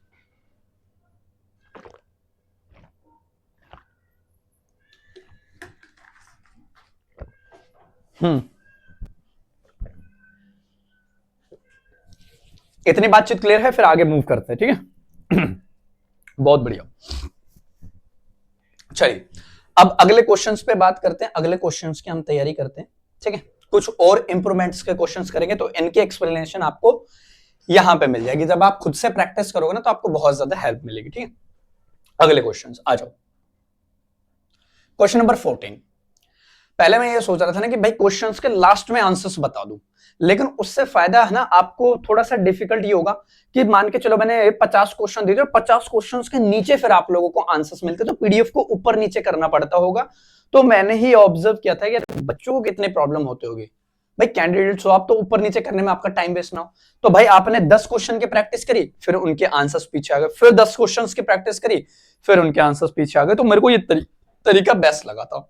इतनी बातचीत क्लियर है, फिर आगे मूव करते हैं, ठीक है। बहुत बढ़िया, चलिए अब अगले क्वेश्चंस पे बात करते हैं, अगले क्वेश्चंस की हम तैयारी करते हैं, ठीक है। कुछ और इंप्रूवमेंट्स के क्वेश्चंस करेंगे, तो इनके एक्सप्लेनेशन आपको यहां पे मिल जाएगी, जब आप खुद से प्रैक्टिस करोगे ना तो आपको बहुत ज्यादा हेल्प मिलेगी, ठीक है। अगले क्वेश्चंस आ जाओ। Question number 14। पहले मैं ये सोच रहा था ना कि भाई क्वेश्चंस के लास्ट में आंसर्स बता दूं, लेकिन उससे फायदा है ना आपको थोड़ा सा डिफिकल्ट ये होगा कि मान के चलो मैंने 50 क्वेश्चन दे दिए और 50 क्वेश्चंस के नीचे फिर आप लोगों को आंसर्स मिलते, तो पीडीएफ को ऊपर नीचे करना पड़ता होगा। तो मैंने ही ऑब्जर्व किया था कि बच्चों को कितने प्रॉब्लम होते होगी, भाई कैंडिडेट्स हो आप, तो ऊपर नीचे करने में आपका टाइम वेस्ट ना हो। तो भाई आपने 10 क्वेश्चन की प्रैक्टिस करी, फिर उनके आंसर्स पीछे आ गए, फिर 10 क्वेश्चन की प्रैक्टिस करी, फिर उनके आंसर्स पीछे आ गए, तो मेरे को ये तरीका बेस्ट लगा था,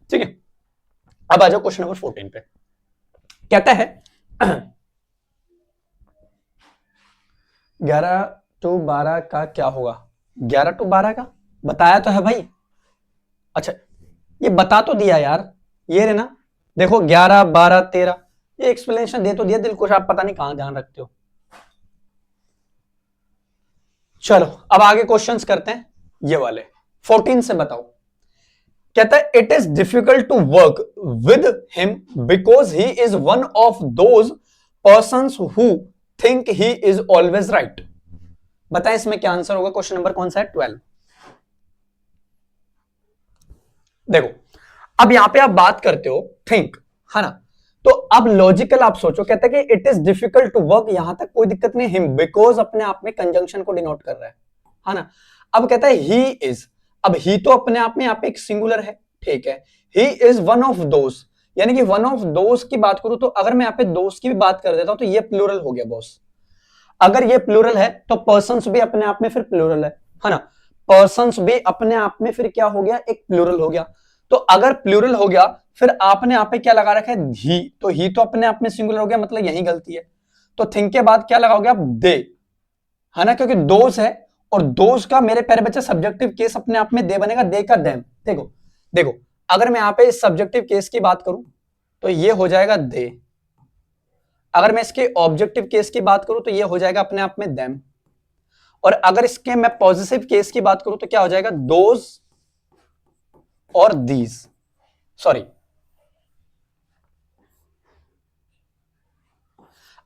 ठीक है। अब आ जाओ क्वेश्चन नंबर 14 पे। कहता है 11 to 12 का क्या होगा, 11 to 12 का बताया तो है भाई। अच्छा ये बता तो दिया यार, ये रे ना, देखो 11 12 13, ये एक्सप्लेनेशन दे तो दिया, दिल को आप पता नहीं कहां ध्यान रखते हो। चलो अब आगे क्वेश्चंस करते हैं, ये वाले 14 से बताओ। कहता है it is difficult to work with him because he is one of those persons who think he is always right. बताएं इसमें क्या आंसर होगा, क्वेश्चन नंबर कौन सा है, 12। देखो अब यहां पे आप बात करते हो थिंक, है ना, तो अब लॉजिकल आप सोचो, कहता है कि it is difficult to work, यहां तक कोई दिक्कत नहीं, हिम बिकॉज अपने आप में कंजंक्शन को डिनोट कर रहा है ना। अब कहता है ही इज, अब ही तो अपने आप में यहाँ पे एक सिंगुलर है, ठीक है, he is one of those, यानी कि वन ऑफ दोस की बात करूं तो अगर मैं यहाँ पे दोस्त की भी बात कर देता हूं तो ये प्लूरल हो गया बॉस। अगर ये प्लूरल है तो पर्सन्स भी अपने आप में फिर प्लूरल है ना, पर्सन्स भी अपने आप में फिर क्या हो गया, एक प्लूरल हो गया। तो अगर प्लूरल हो गया फिर आपने यहाँ पे क्या लगा रखा है, ही, तो ही तो अपने आप में सिंगुलर हो गया, मतलब यही गलती है। तो थिंक के बाद क्या लगाओगे आप, दे, है ना, क्योंकि दोस है, और दोस का मेरे प्यारे बच्चे सब्जेक्टिव केस अपने आप में दे बनेगा, दे का देम। देखो देखो अगर मैं यहाँ पे सब्जेक्टिव केस की बात करूं तो ये हो जाएगा दे, अगर मैं इसके ऑब्जेक्टिव केस की बात करूं तो ये हो जाएगा अपने आप में देम, और अगर इसके मैं पॉजिटिव केस की बात करूं तो क्या हो जाएगा, दोज और दीज, सॉरी,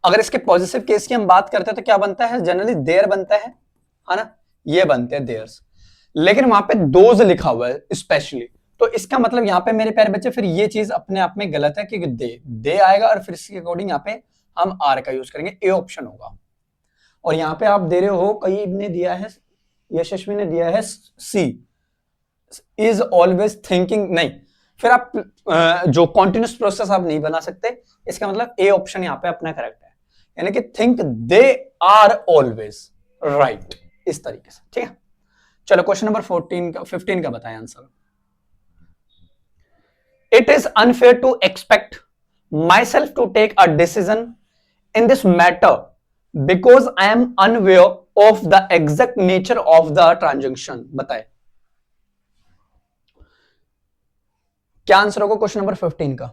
अगर इसके पॉजिटिव केस की हम बात करते हैं तो क्या बनता है, जनरली देयर बनता है ना, ये बनते हैं देयर्स, लेकिन वहां पे दोज लिखा हुआ है स्पेशली, तो इसका मतलब यहां पे मेरे प्यारे बच्चे फिर ये चीज अपने आप में गलत है, क्योंकि दे आएगा और फिर इसके अकॉर्डिंग यहाँ पे हम आर का यूज करेंगे, ए ऑप्शन होगा। और यहां पे आप दे रहे हो, कई ने दिया है, यशस्वी ने दिया है सी, इज ऑलवेज थिंकिंग, नहीं, फिर आप जो कॉन्टिन्यूस प्रोसेस आप नहीं बना सकते, इसका मतलब ए ऑप्शन यहां पे अपना करेक्ट है, यानी कि think they are always right, इस तरीके से, ठीक है। चलो क्वेश्चन नंबर 15 का बताएं answer. It is unfair to expect myself to take a decision in this matter because I am unaware of the exact nature of the transaction. बताए क्या आंसर होगा क्वेश्चन नंबर 15 का।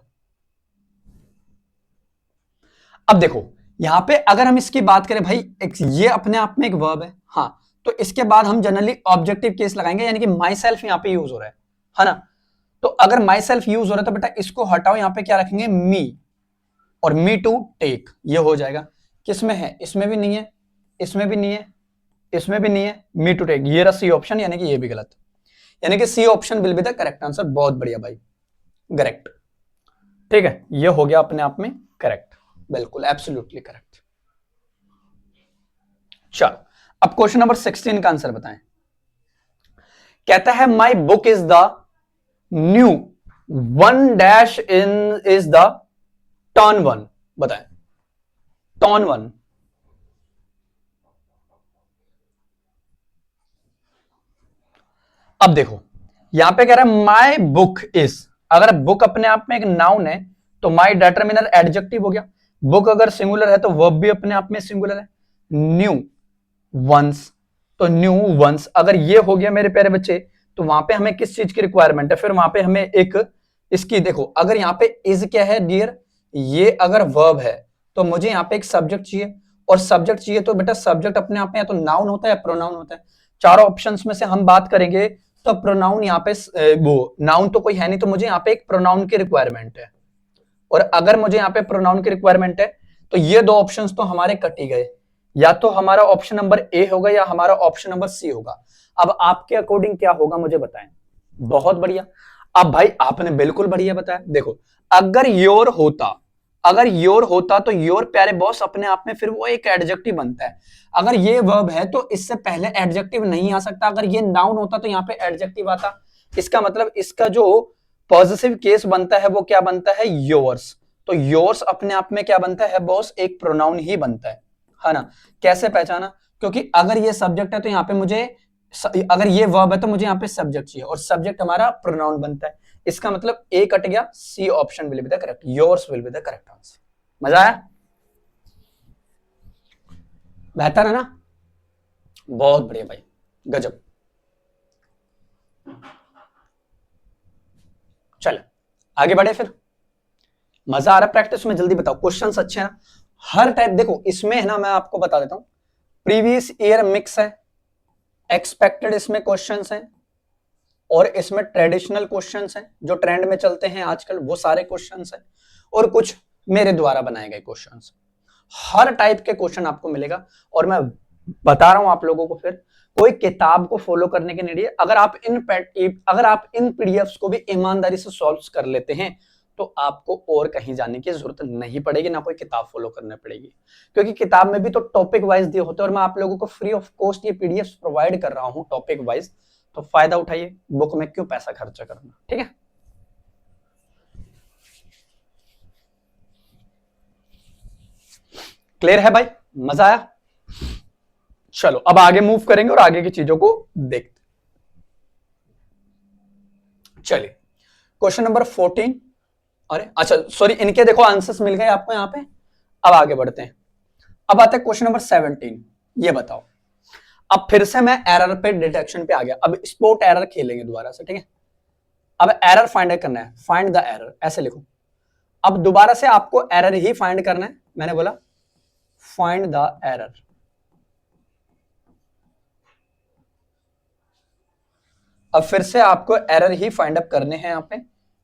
अब देखो यहां पे अगर हम इसकी बात करें भाई, ये अपने आप में एक वर्ब है, हाँ, तो इसके बाद हम जनरली ऑब्जेक्टिव केस लगाएंगे, यानी कि माई सेल्फ यहां पे यूज हो रहा है ना। तो अगर माई सेल्फ यूज हो रहा है तो बेटा इसको हटाओ, यहां पे क्या रखेंगे, मी, और मी टू टेक, ये हो जाएगा। किसमें है, इसमें भी नहीं है, इसमें भी नहीं है, इसमें भी नहीं है, मी टू टेक, ये रहा सी ऑप्शन, यानी कि ये भी गलत, यानी कि C option will be the correct answer. बहुत बढ़िया भाई, करेक्ट, ठीक है, ये हो गया अपने आप में करेक्ट, बिल्कुल एब्सोल्युटली करेक्ट। चलो अब क्वेश्चन नंबर 16 का आंसर बताएं। कहता है my book is the new one dash in is the turn one. बताएं टर्न वन। अब देखो यहां पे कह रहा है माई बुक इज, अगर बुक अपने आप में एक नाउन है तो माई डिटरमिनर एडजेक्टिव हो गया। बुक अगर सिंगुलर है तो वर्ब भी अपने आप में सिंगुलर है। न्यू वंस, तो न्यू वंस अगर ये हो गया मेरे प्यारे बच्चे, तो वहां पे हमें किस चीज की रिक्वायरमेंट है, फिर वहां पे हमें एक इसकी, देखो अगर यहाँ पे इज क्या है डियर, ये अगर वर्ब है तो मुझे यहाँ पे एक सब्जेक्ट चाहिए, और सब्जेक्ट चाहिए तो बेटा सब्जेक्ट अपने आप में या तो नाउन होता है या प्रोनाउन होता है। चारों ऑप्शंस में से हम बात करेंगे तो प्रोनाउन यहाँ पे वो नाउन तो कोई है नहीं, तो मुझे यहाँ पे एक प्रोनाउन की रिक्वायरमेंट है, और अगर मुझे यहाँ पे प्रोनाउन की रिक्वायरमेंट है तो ये दो ऑप्शंस तो हमारे कट ही गए, या तो हमारा ऑप्शन नंबर ए होगा या हमारा ऑप्शन नंबर सी होगा। अब आपके अकॉर्डिंग क्या होगा मुझे बताएं। बहुत बढ़िया, अब भाई आपने बिल्कुल बढ़िया बताया। देखो अगर योर होता, अगर योर होता तो योर प्यारे बॉस अपने आप में फिर वो एक एडजेक्टिव बनता है। अगर ये वर्ब है तो इससे पहले एडजेक्टिव नहीं आ सकता, अगर ये नाउन होता तो यहाँ पे एडजेक्टिव आता। इसका मतलब इसका जो पॉजिटिव केस बनता है वो क्या बनता है, योर्स। तो योर्स अपने आप में क्या बनता है बॉस, एक प्रोनाउन ही बनता है ना। कैसे पहचाना, क्योंकि अगर ये सब्जेक्ट है तो यहाँ पे मुझे, अगर ये वर्ब है तो मुझे यहाँ पे सब्जेक्ट चाहिए, और सब्जेक्ट हमारा प्रोनाउन बनता है। इसका मतलब ए कट गया, C option will be the correct, yours will be the correct answer. मजा आया, बेहतर है ना, बहुत बढ़िया भाई, गजब। चल आगे बढ़े फिर, मजा आ रहा है प्रैक्टिस में, जल्दी बताओ क्वेश्चंस अच्छे हैं हर टाइप। देखो इसमें है ना, मैं आपको बता देता हूं, प्रीवियस ईयर मिक्स है, एक्सपेक्टेड इसमें क्वेश्चंस हैं, और इसमें ट्रेडिशनल क्वेश्चंस हैं जो ट्रेंड में चलते हैं आजकल, वो सारे क्वेश्चंस हैं, और कुछ मेरे द्वारा बनाए गए क्वेश्चंस। हर टाइप के क्वेश्चन आपको मिलेगा, और मैं बता रहा हूं आप लोगों को, फिर कोई किताब को फॉलो करने के नहीं, अगर आप इन पीडीएफ्स को भी ईमानदारी से सॉल्व कर लेते हैं तो आपको और कहीं जाने की जरूरत नहीं पड़ेगी, ना कोई किताब फॉलो करनी पड़ेगी, क्योंकि किताब में भी तो टॉपिक वाइज दिए होते हैं, और मैं आप लोगों को फ्री ऑफ कॉस्ट ये पीडीएफ्स प्रोवाइड कर रहा हूं टॉपिक वाइज। तो फायदा उठाइए, बुक में क्यों पैसा खर्चा करना, ठीक है। क्लियर है भाई, मजा आया। चलो अब आगे मूव करेंगे और आगे की चीजों को देखते। चलिए क्वेश्चन नंबर 14, अरे अच्छा सॉरी, इनके देखो आंसर्स मिल गए आपको यहाँ पे। अब आगे बढ़ते हैं, अब आता है क्वेश्चन नंबर 17। ये बताओ, अब फिर से मैं एरर पे डिटेक्शन पे आ गया, अब स्पॉट एरर खेलेंगे दोबारा से, ठीक है। अब एरर फाइंड करना है, फाइंड द एरर ऐसे लिखो। अब दोबारा से आपको एरर ही फाइंड करना है, मैंने बोला फाइंड द एरर। अब फिर से आपको एरर ही फाइंड अप करने हैं यहाँ पे,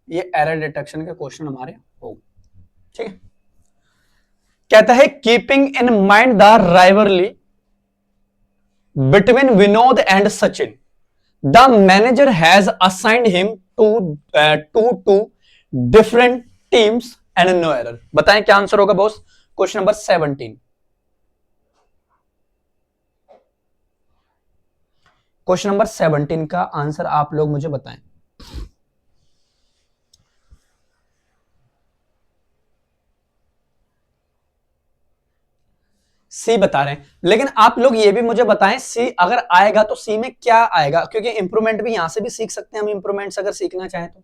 ये एरर डिटेक्शन के क्वेश्चन हमारे हो, ठीक है। कहता है keeping in mind the rivalry between Vinod and Sachin, the manager has assigned him to different teams and no error. बताएं क्या आंसर होगा boss, question number 17। Question number 17 का आंसर आप लोग मुझे बताएं। सी बता रहे हैं, लेकिन आप लोग ये भी मुझे बताएं सी अगर आएगा तो सी में क्या आएगा, क्योंकि इंप्रूवमेंट भी यहां से भी सीख सकते हैं हम, इंप्रूवमेंट्स अगर सीखना चाहें तो,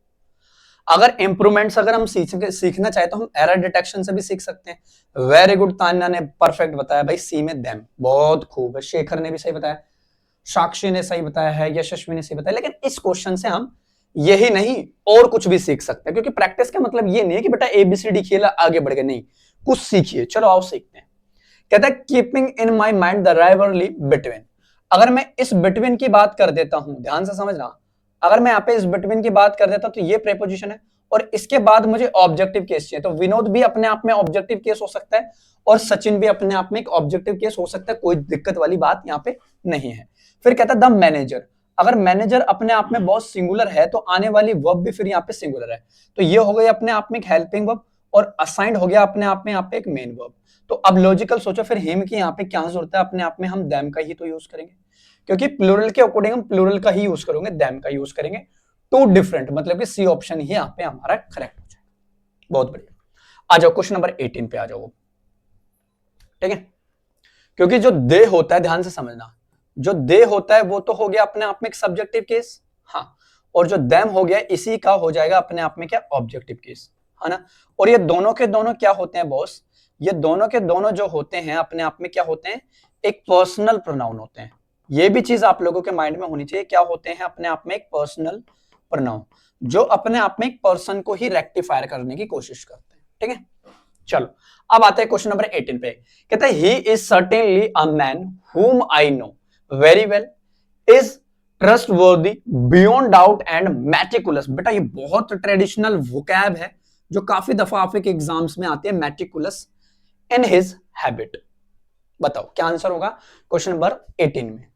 अगर इंप्रूवमेंट्स अगर हम सीखना चाहे तो हम एरर डिटेक्शन से भी सीख सकते हैं। वेरी गुड, तान्या ने परफेक्ट बताया भाई, सी में देम, बहुत खूब है। शेखर ने भी सही बताया, साक्षी ने सही बताया है, यशस्वी ने सही बताया। लेकिन इस क्वेश्चन से हम यही नहीं और कुछ भी सीख सकते हैं, क्योंकि प्रैक्टिस का मतलब ये नहीं है कि बेटा एबीसीडी खेला आगे बढ़ गए, नहीं, कुछ सीखिए। चलो आओ सीखते हैं। कहता है keeping in my mind the rivalry between. अगर मैं इस बिटवीन की बात कर देता हूं, ध्यान से समझना, अगर मैं यहाँ पे इस बिटवीन की बात कर देता हूं तो ये प्रेपोजिशन है, और इसके बाद मुझे ऑब्जेक्टिव केस चाहिए, तो विनोद भी अपने आप में ऑब्जेक्टिव केस हो सकता है और सचिन भी अपने आप में एक ऑब्जेक्टिव केस हो सकता है, कोई दिक्कत वाली बात यहाँ पे नहीं है। फिर कहता है द मैनेजर, अगर मैनेजर अपने आप में बहुत सिंगुलर है तो आने वाली वर्ब भी फिर यहाँ पे सिंगुलर है, तो ये हो गई अपने आप में एक हेल्पिंग वर्ब, और असाइंड हो गया अपने आप में यहाँ पे एक मेन वर्ब। तो अब लॉजिकल सोचो फिर हिम की यहाँ पे क्या जरूरत है, अपने आप में हम देम का ही तो यूज करेंगे, क्योंकि प्लूरल के अकॉर्डिंग हम प्लूरल का ही यूज करेंगे, देम का यूज करेंगे। टू डिफरेंट, मतलब कि सी ऑप्शन ही यहाँ पे हमारा करेक्ट हो जाएगा। बहुत बढ़िया, आ जाओ क्वेश्चन नंबर 18 पे आ जाओ, ठीक है। क्योंकि जो दे होता है, ध्यान से समझना, जो दे होता है वो तो हो गया अपने आप में एक सब्जेक्टिव केस, हाँ, और जो देम हो गया इसी का हो जाएगा अपने आप में क्या, ऑब्जेक्टिव केस, है ना। और ये दोनों के दोनों क्या होते हैं बॉस, ये दोनों के दोनों जो होते हैं अपने आप में क्या होते हैं, एक पर्सनल प्रोनाउन होते हैं। ये भी चीज आप लोगों के माइंड में होनी चाहिए, क्या होते हैं अपने आप में एक पर्सनल प्रोनाउन, जो अपने आप में एक पर्सन को ही रेक्टिफायर करने की कोशिश करते हैं, ठीक है। चलो अब आते हैं क्वेश्चन नंबर 18 पे। कहता है he is certainly a man whom I know very well, is trustworthy beyond doubt and meticulous. बेटा ये बहुत ट्रेडिशनल वोकैब है जो काफी दफा आपके एग्जाम्स में आती है, मैटिकुलस इन हिज हैबिट। बताओ क्या आंसर होगा क्वेश्चन नंबर 18 में।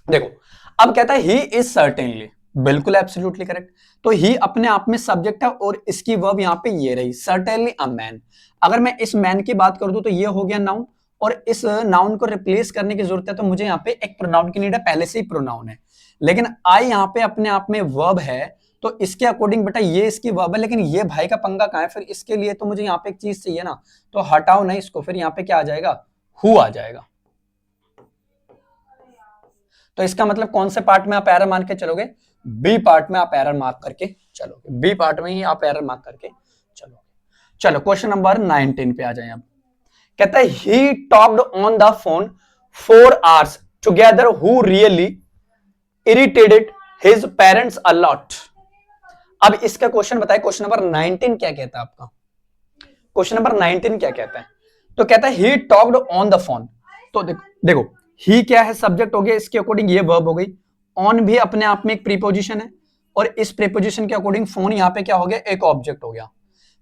देखो अब कहता है ही इज सर्टेनली, बिल्कुल एब्सोल्युटली करेक्ट। तो ही अपने आप में सब्जेक्ट है और इसकी वर्ब यहां पे ये रही, सर्टेनली अ मैन। अगर मैं इस मैन की बात कर दूं तो ये हो गया नाउन, और इस नाउन को रिप्लेस करने की जरूरत है तो मुझे यहाँ पे एक प्रोनाउन की नीड है, पहले से ही प्रोनाउन है, लेकिन आई यहाँ पे अपने आप में वर्ब है, तो इसके अकॉर्डिंग बेटा ये इसकी वर्ब है, लेकिन ये भाई का पंगा कहां है, फिर इसके लिए तो मुझे यहाँ पे एक चीज चाहिए ना, तो हटाओ नहीं इसको, फिर यहाँ पे क्या आ जाएगा, हु आ जाएगा। तो इसका मतलब कौन से पार्ट में आप एरर मान के चलोगे, बी पार्ट में आप एरर मार्क करके चलोगे, बी पार्ट में ही आप एरर मार्क करके चलोगे। चलो क्वेश्चन नंबर 19 पे आ जाए। अब कहता है he talked on the phone 4 hours together who really irritated his parents a lot. अब इसका क्वेश्चन बताए, क्वेश्चन नंबर 19 क्या कहता है आपका, क्वेश्चन नंबर 19 क्या कहता है, तो कहता है he talked on the phone. तो देखो ही क्या है, सब्जेक्ट हो गया, इसके अकॉर्डिंग ये वर्ब हो गई, ऑन भी अपने आप में एक प्रीपोजिशन है, और इस प्रीपोजिशन के अकॉर्डिंग फोन यहाँ पे क्या हो गया, एक ऑब्जेक्ट हो गया।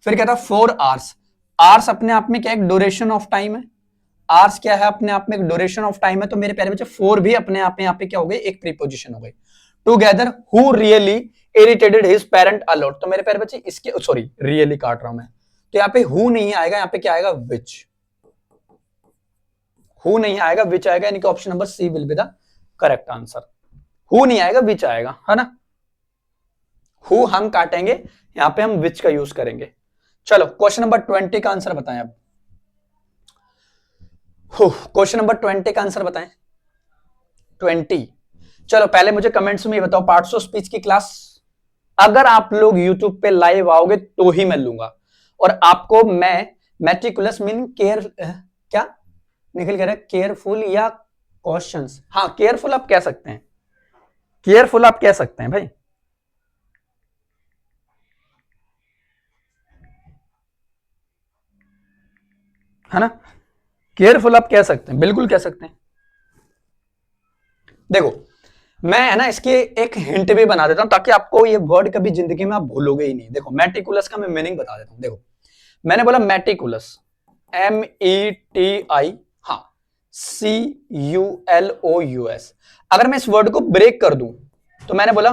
फिर कहता है 4 hours, आवर्स अपने आप में क्या एक ड्यूरेशन ऑफ टाइम है, आवर्स क्या है अपने आप में एक ड्यूरेशन ऑफ टाइम है, तो मेरे प्यारे बच्चे 4 भी अपने आप में यहाँ पे क्या हो गई, एक प्रीपोजिशन हो गई। Together who really irritated his parent a lot, तो मेरे प्यारे बच्चे इसके, सॉरी रियली काट रहा हूं मैं, तो यहाँ पे हु नहीं आएगा, यहाँ पे क्या आएगा, विच, हु नहीं आएगा, विच आएगा, यानी कि option number C will be the correct answer. Who नहीं आएगा, विच आएगा, है ना। हु हम काटेंगे, यहां पे हम विच का यूज करेंगे। चलो क्वेश्चन नंबर 20 का आंसर बताएं। अब क्वेश्चन नंबर 20 का आंसर बताएं, 20। चलो पहले मुझे कमेंट्स में ये बताओ, पार्ट्स ऑफ स्पीच की क्लास अगर आप लोग यूट्यूब पे लाइव आओगे तो ही मैं लूंगा, और आपको मैं मेटिकुलस मीन केयर, क्या निकल कर केयरफुल या क्वेश्चंस, हाँ केयरफुल आप कह सकते हैं, केयरफुल आप कह सकते हैं भाई, है ना, केयरफुल आप कह सकते हैं, बिल्कुल कह सकते हैं। देखो मैं है ना इसके एक हिंट भी बना देता हूं ताकि आपको ये वर्ड कभी जिंदगी में आप भूलोगे ही नहीं। देखो मेटिकुलस का मैं मीनिंग बता देता हूं। देखो मैंने बोला मेटिकुलस, METI, हाँ CULOUS। अगर मैं इस वर्ड को ब्रेक कर दूं तो मैंने बोला,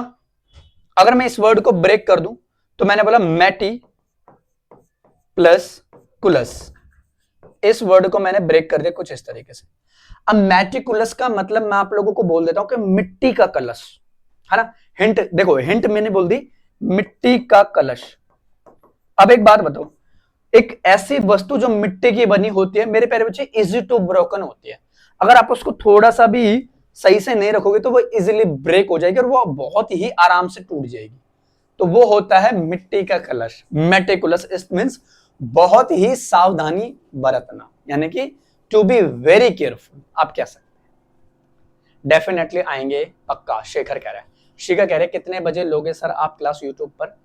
अगर मैं इस वर्ड को ब्रेक कर दूं तो मैंने बोला मेटी प्लस कुलस, इस वर्ड को मैंने ब्रेक कर दिया कुछ इस तरीके से। अब मेटिकुलस का मतलब मैं आप लोगों को बोल देता हूं कि मिट्टी का कलश, है ना। हिंट देखो, हिंट मैंने बोल दी मिट्टी का कलश। अब एक बात बताओ, एक ऐसी वस्तु जो मिट्टी की बनी होती है मेरे प्यारे बच्चे, इजी टू ब्रोकन होती है। अगर आप उसको थोड़ा सा भी सही से नहीं रखोगे तो वो इजीली ब्रेक हो जाएगी और वो बहुत ही आराम से टूट जाएगी। तो वो होता है मिट्टी का कलश, मेटिकुलस। इट मींस बहुत ही सावधानी बरतना, यानी कि टू बी वेरी केयरफुल। आप कह सकते हैं। डेफिनेटली आएंगे पक्का, शेखर कह रहा है। शिखा कह रहे कितने बजे लोगे सर आप क्लास यूट्यूब पर?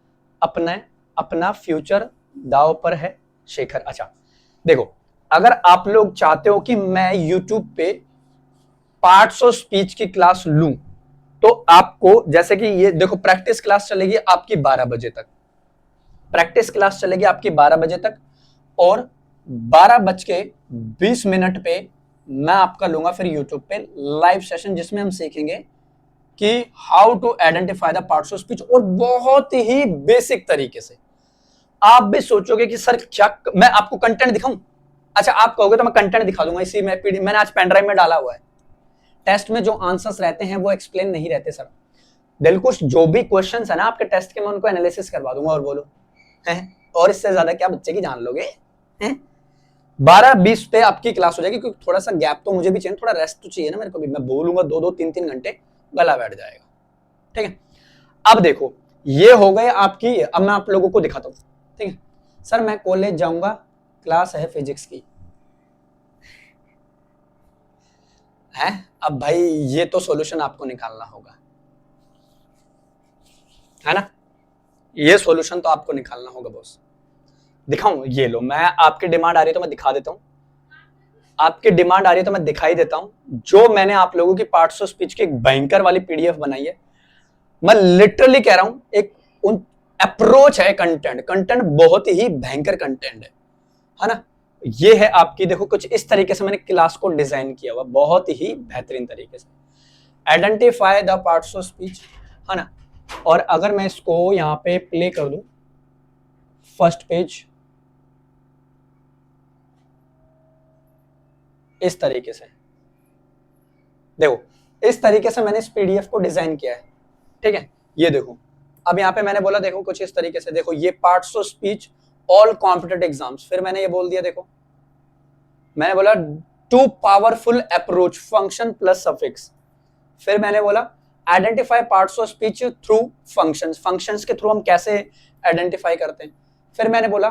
अपना फ्यूचर दाव पर है शेखर। अच्छा देखो, अगर आप लोग चाहते हो कि मैं यूट्यूब पे पार्ट्स ऑफ स्पीच की क्लास लूं, तो आपको जैसे कि ये देखो, प्रैक्टिस क्लास चलेगी आपकी 12 बजे तक। प्रैक्टिस क्लास चलेगी आपकी 12 बजे तक, और 12:20 पे मैं आपका लूंगा फिर यूट्यूब पे लाइव सेशन, जिसमें हम सीखेंगे कि how to identify the parts of speech, और बहुत ही बेसिक तरीके से। आप भी सोचोगे कि सर क्या मैं आपको कंटेंट दिखाऊं? अच्छा, आप कहोगे तो मैं कंटेंट दिखा दूंगा। इसी में मैंने आज पेनड्राइव में डाला हुआ है। टेस्ट में जो आंसर्स रहते हैं वो एक्सप्लेन नहीं रहते सर। दिलकुश, जो भी क्वेश्चंस है ना आपके टेस्ट के, मैं उनको एनालिसिस करवा दूंगा। और बोलो है, और इससे ज्यादा क्या बच्चे की जान लोगे? 12:20 पे आपकी क्लास हो जाएगी, क्योंकि थोड़ा सा गैप तो मुझे भी चाहिए, थोड़ा रेस्ट तो चाहिए ना मेरे को भी। मैं बोलूंगा 2-3 घंटे, गला बैठ जाएगा। ठीक है, अब देखो ये हो गए आपकी। अब मैं आप लोगों को दिखाता हूं। ठीक है सर, मैं कॉलेज जाऊंगा, क्लास है फिजिक्स की। है अब भाई, ये तो सॉल्यूशन आपको निकालना होगा, है ना? ये सॉल्यूशन तो आपको निकालना होगा बॉस। दिखाऊं? ये लो, मैं आपकी डिमांड आ रही है तो मैं दिखा देता हूं। आपकी डिमांड आ रही है तो मैं दिखाई देता हूं। जो मैंने आप लोगों की पार्ट्स ऑफ स्पीच की एक भयंकर वाली पीडीएफ बनाई है, मैं लिटरली कह रहा हूं, एक उन अप्रोच है। कंटेंट बहुत ही भयंकर कंटेंट है ना? ये है आपकी, देखो कुछ इस तरीके से मैंने क्लास को डिजाइन किया हुआ, बहुत ही बेहतरीन तरीके से। Identify the parts of speech, है ना? और अगर मैं इसको यहां पे प्ले कर दूं, फर्स्ट पेज इस तरीके से, देखो इस तरीके से मैंने इस पीडीएफ को डिजाइन किया है। ठीक है, ये देखो। अब यहाँ पे मैंने बोला देखो कुछ इस तरीके से, देखो ये parts of speech all competitive exams. फिर मैंने ये बोल दिया, देखो मैंने बोला two powerful approach, function plus suffix. फिर मैंने बोला identify parts of speech through functions, functions के थ्रू हम कैसे आइडेंटिफाई करते हैं। फिर मैंने बोला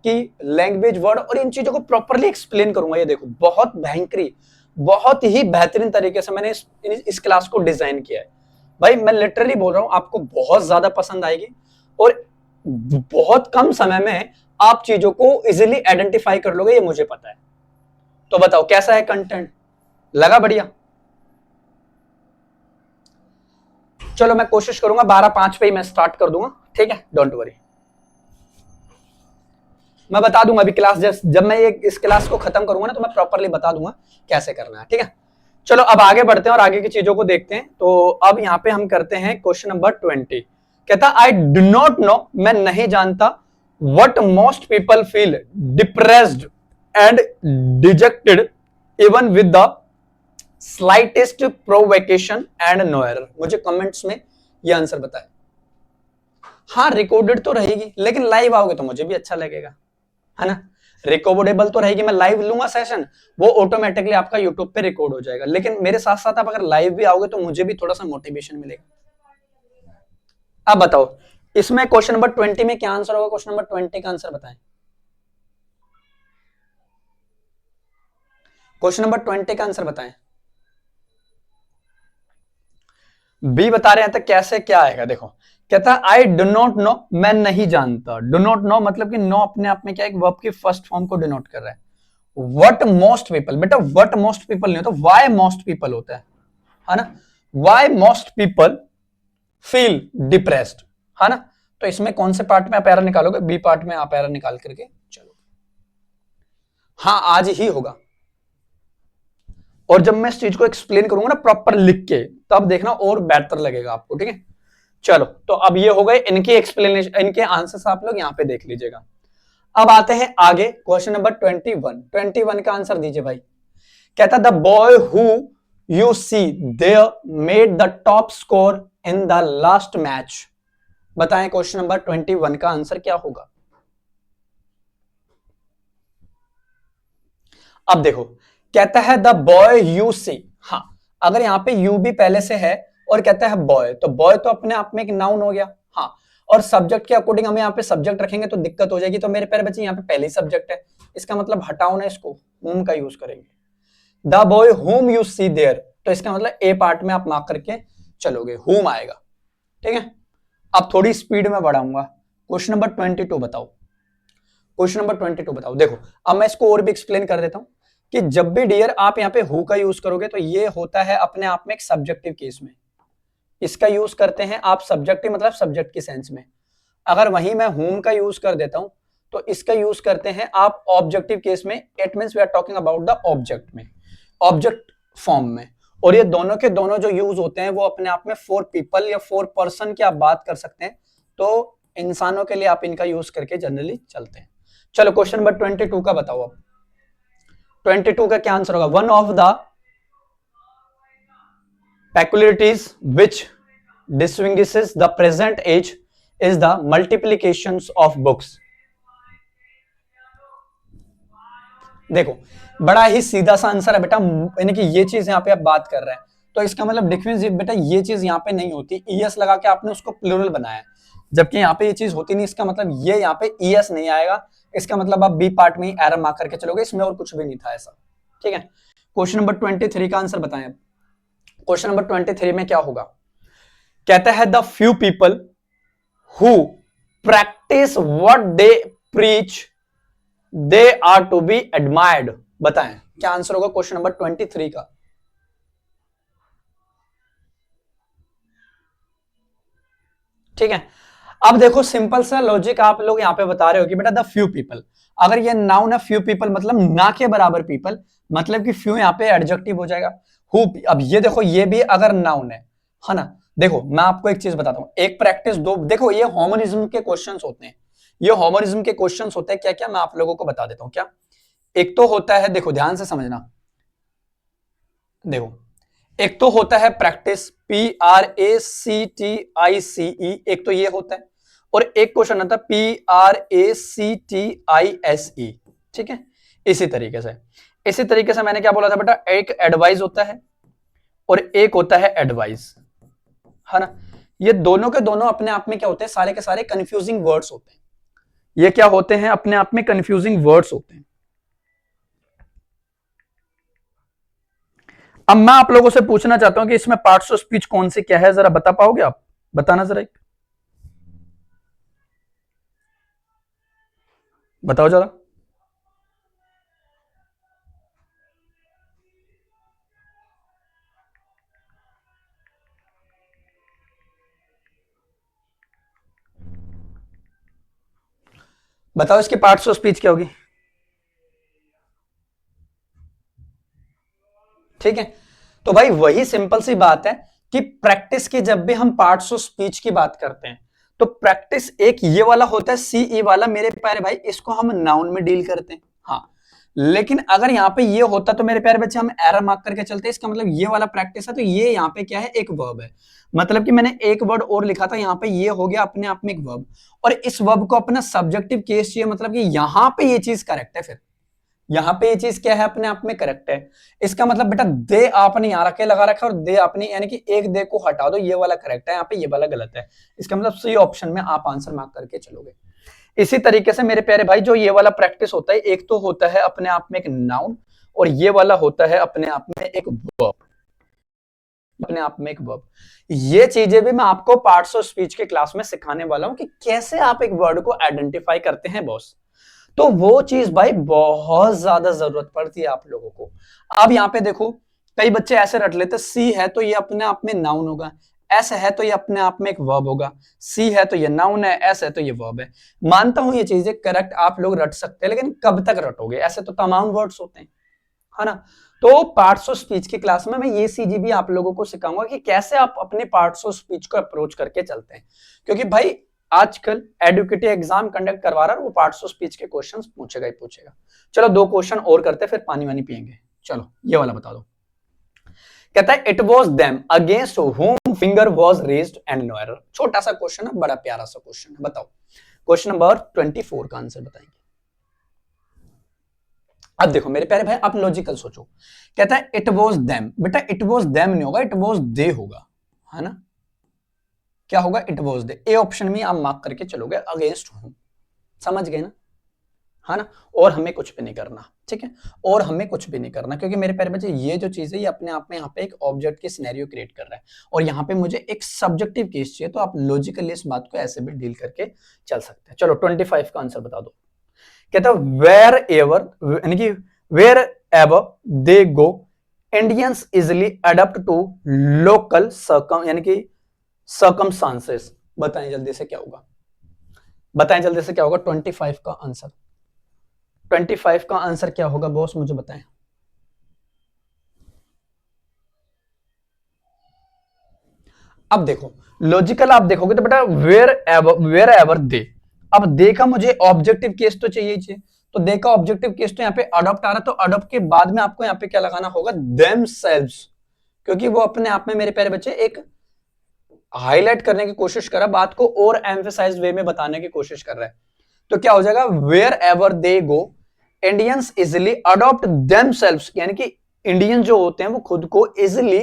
कि लैंग्वेज, वर्ड, और इन चीजों को प्रॉपर्ली एक्सप्लेन करूंगा। ये देखो बहुत भयंकरी, बहुत ही बेहतरीन तरीके से मैंने इस क्लास को डिजाइन किया है। भाई मैं लिटरली बोल रहा हूं, आपको बहुत ज्यादा पसंद आएगी, और बहुत कम समय में आप चीजों को इजीली आइडेंटिफाई कर लोगे, ये मुझे पता है। तो बताओ कैसा है कंटेंट? लगा बढ़िया? चलो मैं कोशिश करूंगा 12:05 पे ही मैं स्टार्ट कर दूंगा। ठीक है, डोंट वरी। मैं बता दूंगा अभी क्लास, जब मैं ये इस क्लास को खत्म करूंगा ना, तो मैं प्रॉपरली बता दूंगा कैसे करना है। ठीक है, चलो अब आगे बढ़ते हैं और आगे की चीजों को देखते हैं। तो अब यहाँ पे हम करते हैं क्वेश्चन नंबर 20। कहता आई डू नॉट नो, मैं नहीं जानता, what most people feel depressed and dejected even with the slightest provocation and no error. मुझे कमेंट्स में ये आंसर बताए। हाँ रिकॉर्डेड तो रहेगी, लेकिन लाइव आओगे तो मुझे भी अच्छा लगेगा, है ना? रिकॉर्डेबल तो रहेगी, मैं लाइव लूंगा सेशन, वो ऑटोमेटिकली आपका यूट्यूब पे रिकॉर्ड हो जाएगा। लेकिन मेरे साथ साथ आप अगर लाइव भी आओगे तो मुझे भी थोड़ा सा मोटिवेशन मिलेगा। अब बताओ इसमें क्वेश्चन नंबर 20 में क्या आंसर होगा? क्वेश्चन नंबर 20 का आंसर बताएं। क्वेश्चन नंबर 20 का आंसर बताएं। बी बता रहे हैं तो कैसे क्या आएगा? देखो कहता है आई डू नॉट नो, मैं नहीं जानता। डू नॉट नो मतलब कि नो अपने आप में क्या एक वर्ब की फर्स्ट फॉर्म को डिनोट कर रहा है। व्हाट मोस्ट पीपल, बेटा व्हाट मोस्ट पीपल नहीं होता, व्हाई मोस्ट पीपल होता है ना? Why most people feel depressed, है ना? तो इसमें कौन से पार्ट में आप एरर निकालोगे? बी पार्ट में आप एरर निकाल करके चलो। हाँ आज ही होगा, और जब मैं इस चीज को एक्सप्लेन करूंगा ना प्रॉपर लिख के, तब देखना और बेहतर लगेगा आपको। ठीक है, चलो तो अब ये हो गए इनके एक्सप्लेनेशन, इनके आंसर्स आप लोग यहां पे देख लीजिएगा। अब आते हैं आगे क्वेश्चन नंबर 21 का आंसर दीजिए भाई। कहता the boy who you see there made the top score in the last match. बताएं क्वेश्चन नंबर 21 का आंसर क्या होगा? अब देखो, कहता है द बॉय यू सी। हाँ, अगर यहाँ पे यू भी पहले से है और कहता है बॉय, तो बॉय तो अपने आप में एक नाउन हो गया। हाँ, और सब्जेक्ट के अकॉर्डिंग हम यहाँ पे सब्जेक्ट रखेंगे तो दिक्कत हो जाएगी। तो मेरे प्यारे बच्चे यहाँ पे पहले ही सब्जेक्ट है, इसका मतलब हटाओ ना इसको, whom का यूज करेंगे। The boy whom you see there, तो इसका मतलब ए पार्ट में आप मार्क करके चलोगे, whom आएगा। ठीक है, अब थोड़ी स्पीड में बढ़ाऊंगा। क्वेश्चन नंबर 22 बताओ। क्वेश्चन नंबर 22 बताओ। देखो, अब मैं इसको और भी एक्सप्लेन कर देता हूं कि जब भी डियर आप यहाँ पे हु का यूज करोगे तो ये होता है अपने आप में एक सब्जेक्टिव केस में, इसका यूज करते हैं आप सब्जेक्टिव मतलब सब्जेक्ट की सेंस में। अगर वहीं मैं हुम का यूज कर देता हूं तो इसका यूज करते हैं आप ऑब्जेक्टिव केस में। It means we are talking about the object में, ऑब्जेक्ट फॉर्म में। और ये दोनों के दोनों जो यूज होते हैं वो अपने आप में फॉर पीपल या फॉर पर्सन की आप बात कर सकते हैं, तो इंसानों के लिए आप इनका यूज करके जनरली चलते हैं। चलो क्वेश्चन नंबर 22 का बताओ। अब 22 का क्या आंसर होगा? One of the peculiarities which distinguishes the present age is the multiplications of books। देखो, बड़ा ही सीधा सा आंसर है बेटा, यानी कि ये चीज यहाँ पे आप बात कर रहे हैं तो इसका मतलब डिफरेंस बेटा ये चीज यहाँ पे नहीं होती। ईएस लगा के आपने उसको प्लूरल बनाया, जबकि यहाँ पे ये चीज होती नहीं। इसका मतलब ये यहाँ पे ईएस नहीं आएगा, इसका मतलब आप बी पार्ट में ही एरर मार्क करके चलोगे, इसमें और कुछ भी नहीं था ऐसा। ठीक है, क्वेश्चन नंबर 23 का आंसर बताएं। क्वेश्चन नंबर 23 में क्या होगा? कहता है the few people who practise what they preach they are to be admired. बताएं क्या आंसर होगा क्वेश्चन नंबर 23 का? ठीक है, अब देखो सिंपल सा लॉजिक आप लोग यहां पे बता रहे हो कि बेटा द फ्यू पीपल, अगर ये नाउन है फ्यू पीपल मतलब ना के बराबर पीपल, मतलब कि फ्यू यहां पे एडजेक्टिव हो जाएगा। हु, अब ये देखो ये भी अगर नाउन है ना। देखो मैं आपको एक चीज बताता हूं, एक प्रैक्टिस दो। देखो ये होमोनिज्म के क्वेश्चंस होते हैं, ये होमोनिज्म के क्वेश्चंस होते हैं। क्या क्या मैं आप लोगों को बता देता हूं। क्या एक तो होता है, देखो ध्यान से समझना, देखो एक तो होता है प्रैक्टिस, PRACTICE, एक तो ये होता है, और एक क्वेश्चन आता है PRACTISE। ठीक है, इसी तरीके से मैंने क्या बोला था बेटा, एक एडवाइस होता है और एक होता है एडवाइस, है ना। ये दोनों के दोनों अपने आप में क्या होते हैं, सारे के सारे कंफ्यूजिंग वर्ड्स होते हैं। ये क्या होते हैं, अपने आप में कंफ्यूजिंग वर्ड्स होते हैं। अब मैं आप लोगों से पूछना चाहता हूं कि इसमें पार्ट्स ऑफ स्पीच कौन से क्या है, जरा बता पाओगे आप? बताना जरा, एक बताओ जरा। बताओ इसके पार्ट्स ऑफ स्पीच क्या होगी? ठीक है, तो भाई वही सिंपल सी बात है कि प्रैक्टिस की जब भी हम पार्ट्स ऑफ स्पीच की बात करते हैं तो प्रैक्टिस एक ये वाला होता है सीई वाला, मेरे प्यारे भाई इसको हम नाउन में डील करते हैं। हाँ, लेकिन अगर यहाँ पे ये होता तो मेरे प्यारे बच्चे हम एरर मार्क करके चलते हैं। इसका मतलब ये वाला प्रैक्टिस है तो ये यहाँ पे क्या है, एक वर्ब है। मतलब कि मैंने एक वर्ड और लिखा था, यहाँ पे ये हो गया अपने आप में एक वर्ब, और इस वर्ब को अपना सब्जेक्टिव केस चाहिए, मतलब कि यहाँ पे ये चीज करेक्ट है। फिर यहाँ पे ये चीज क्या है, अपने आप में करेक्ट है। इसका मतलब बेटा दे आपने यहाँ रखे लगा रखा और दे आपने, यानी कि एक दे को हटा दो, ये वाला करेक्ट है, यहाँ पे ये वाला गलत है। इसका मतलब सी ऑप्शन में आप आंसर मार्क करके चलोगे। इसी तरीके से मेरे प्यारे भाई जो ये वाला प्रैक्टिस होता है, एक तो होता है अपने आप में एक नाउन और ये वाला होता है अपने आप में एक वर्ब, अपने आप में एक वर्ब। ये चीजें भी मैं आपको पार्ट्स ऑफ स्पीच के क्लास में सिखाने वाला हूं कि कैसे आप एक वर्ड को आइडेंटिफाई करते हैं बॉस। तो वो चीज भाई बहुत ज्यादा जरूरत पड़ती है आप लोगों को। अब यहाँ पे देखो कई बच्चे ऐसे रट लेते, सी है तो ये अपने आप में नाउन होगा, एस है तो ये अपने आप में एक वर्ब होगा, सी है तो ये नाउन है, एस है तो ये वर्ब है। मानता हूं ये चीजें करेक्ट आप लोग रट सकते हैं, लेकिन कब तक रटोगे, ऐसे तो तमाम वर्ड्स होते हैं, है ना। तो पार्ट्स ऑफ स्पीच की क्लास में मैं ये सीजी भी आप लोगों को सिखाऊंगा कि कैसे आप अपने पार्ट्स ऑफ स्पीच को अप्रोच करके चलते हैं। क्योंकि भाई आजकल एडुकेटिव एग्जाम कंडक्ट करवा रहा है, वो पार्ट्स ऑफ स्पीच के क्वेश्चंस पूछेगा ही पूछेगा। चलो 2 क्वेश्चन और करते फिर पानी वानी पियेंगे। चलो ये वाला बता दो। कहता है it was them against whom finger was raised and no error. छोटा सा क्वेश्चन है, बड़ा प्यारा सा क्वेश्चन है। बताओ क्वेश्चन नंबर 24 का आंसर बताएंगे। अब देखो मेरे प्यारे भाई, आप लॉजिकल सोचो। कहता है इट वॉज देम, बेटा इट वॉज देम नहीं होगा, इट वॉज दे होगा, है ना। क्या होगा? It was they. A option में आप मार्क करके चलोगे, अगेंस्ट हूं, समझ गए ना, है ना। और हमें कुछ भी नहीं करना, ठीक है, और हमें कुछ भी नहीं करना, क्योंकि मेरे प्यारे बच्चे ये जो चीज है ये अपने आप में यहाँ पे एक ऑब्जेक्ट की सिनेरियो क्रिएट कर रहा है, और यहाँ पे मुझे एक सब्जेक्टिव केस चाहिए, तो आप लॉजिकली इस बात को ऐसे भी डील करके चल सकते हैं। चलो 25 का आंसर बता दो। कहता वेयर एवर, यानी कि where ever they go Indians easily adept to local circum, यानी कि सर्कमस्टांसेस। बताएं जल्दी से क्या होगा, बताएं जल्दी से क्या होगा 25 का आंसर। 25 का आंसर क्या होगा बॉस, मुझे बताएं। अब देखो लॉजिकल आप देखोगे तो बेटा वेयर एवर दे, अब दे का मुझे ऑब्जेक्टिव केस तो चाहिए, तो दे का ऑब्जेक्टिव केस तो यहाँ पे अडॉप्ट आ रहा है, तो अडॉप्ट के बाद में आपको यहाँ पे क्या लगाना होगा, देमसेल्व्स, क्योंकि वो अपने आप में मेरे प्यारे बच्चे एक हाईलाइट करने की कोशिश कर रहा है, बात को और एम्फेसाइज वे में बताने की कोशिश कर रहा है। तो क्या हो जाएगा, where ever they go Indians easily adopt themselves, यानी कि इंडियन जो होते हैं वो खुद को इजिली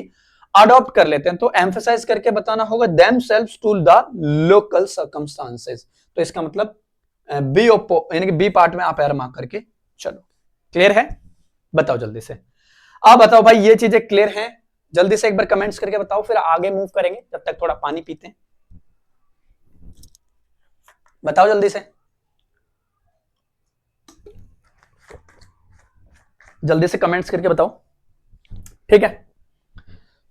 अडॉप्ट कर लेते हैं, तो एम्फेसाइज करके बताना होगा themselves to the local circumstances. तो इसका मतलब बी ओपो, यानी कि बी पार्ट में आप एरो मार्क करके चलो। क्लियर है? बताओ जल्दी से, आप बताओ भाई ये चीजें क्लियर हैं? जल्दी से एक बार कमेंट्स करके बताओ, फिर आगे मूव करेंगे, जब तक थोड़ा पानी पीते हैं। बताओ जल्दी से, जल्दी से कमेंट्स करके बताओ, ठीक है।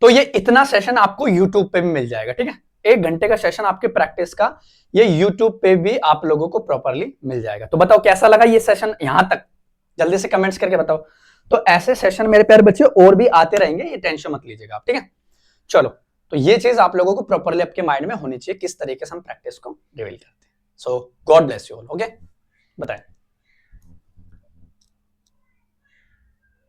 तो ये इतना सेशन आपको YouTube पे भी मिल जाएगा, ठीक है, 1 घंटे का सेशन आपके प्रैक्टिस का, ये YouTube पे भी आप लोगों को प्रॉपरली मिल जाएगा। तो बताओ कैसा लगा ये सेशन यहां तक, जल्दी से कमेंट्स करके बताओ। तो ऐसे सेशन मेरे प्यारे बच्चे और भी आते रहेंगे, ये टेंशन मत लीजिएगा आप, ठीक है। चलो, तो ये चीज आप लोगों को प्रॉपरली आपके माइंड में होनी चाहिए, किस तरीके से हम प्रैक्टिस को डिवेल करते हैं। So God bless you all, okay, बताएं।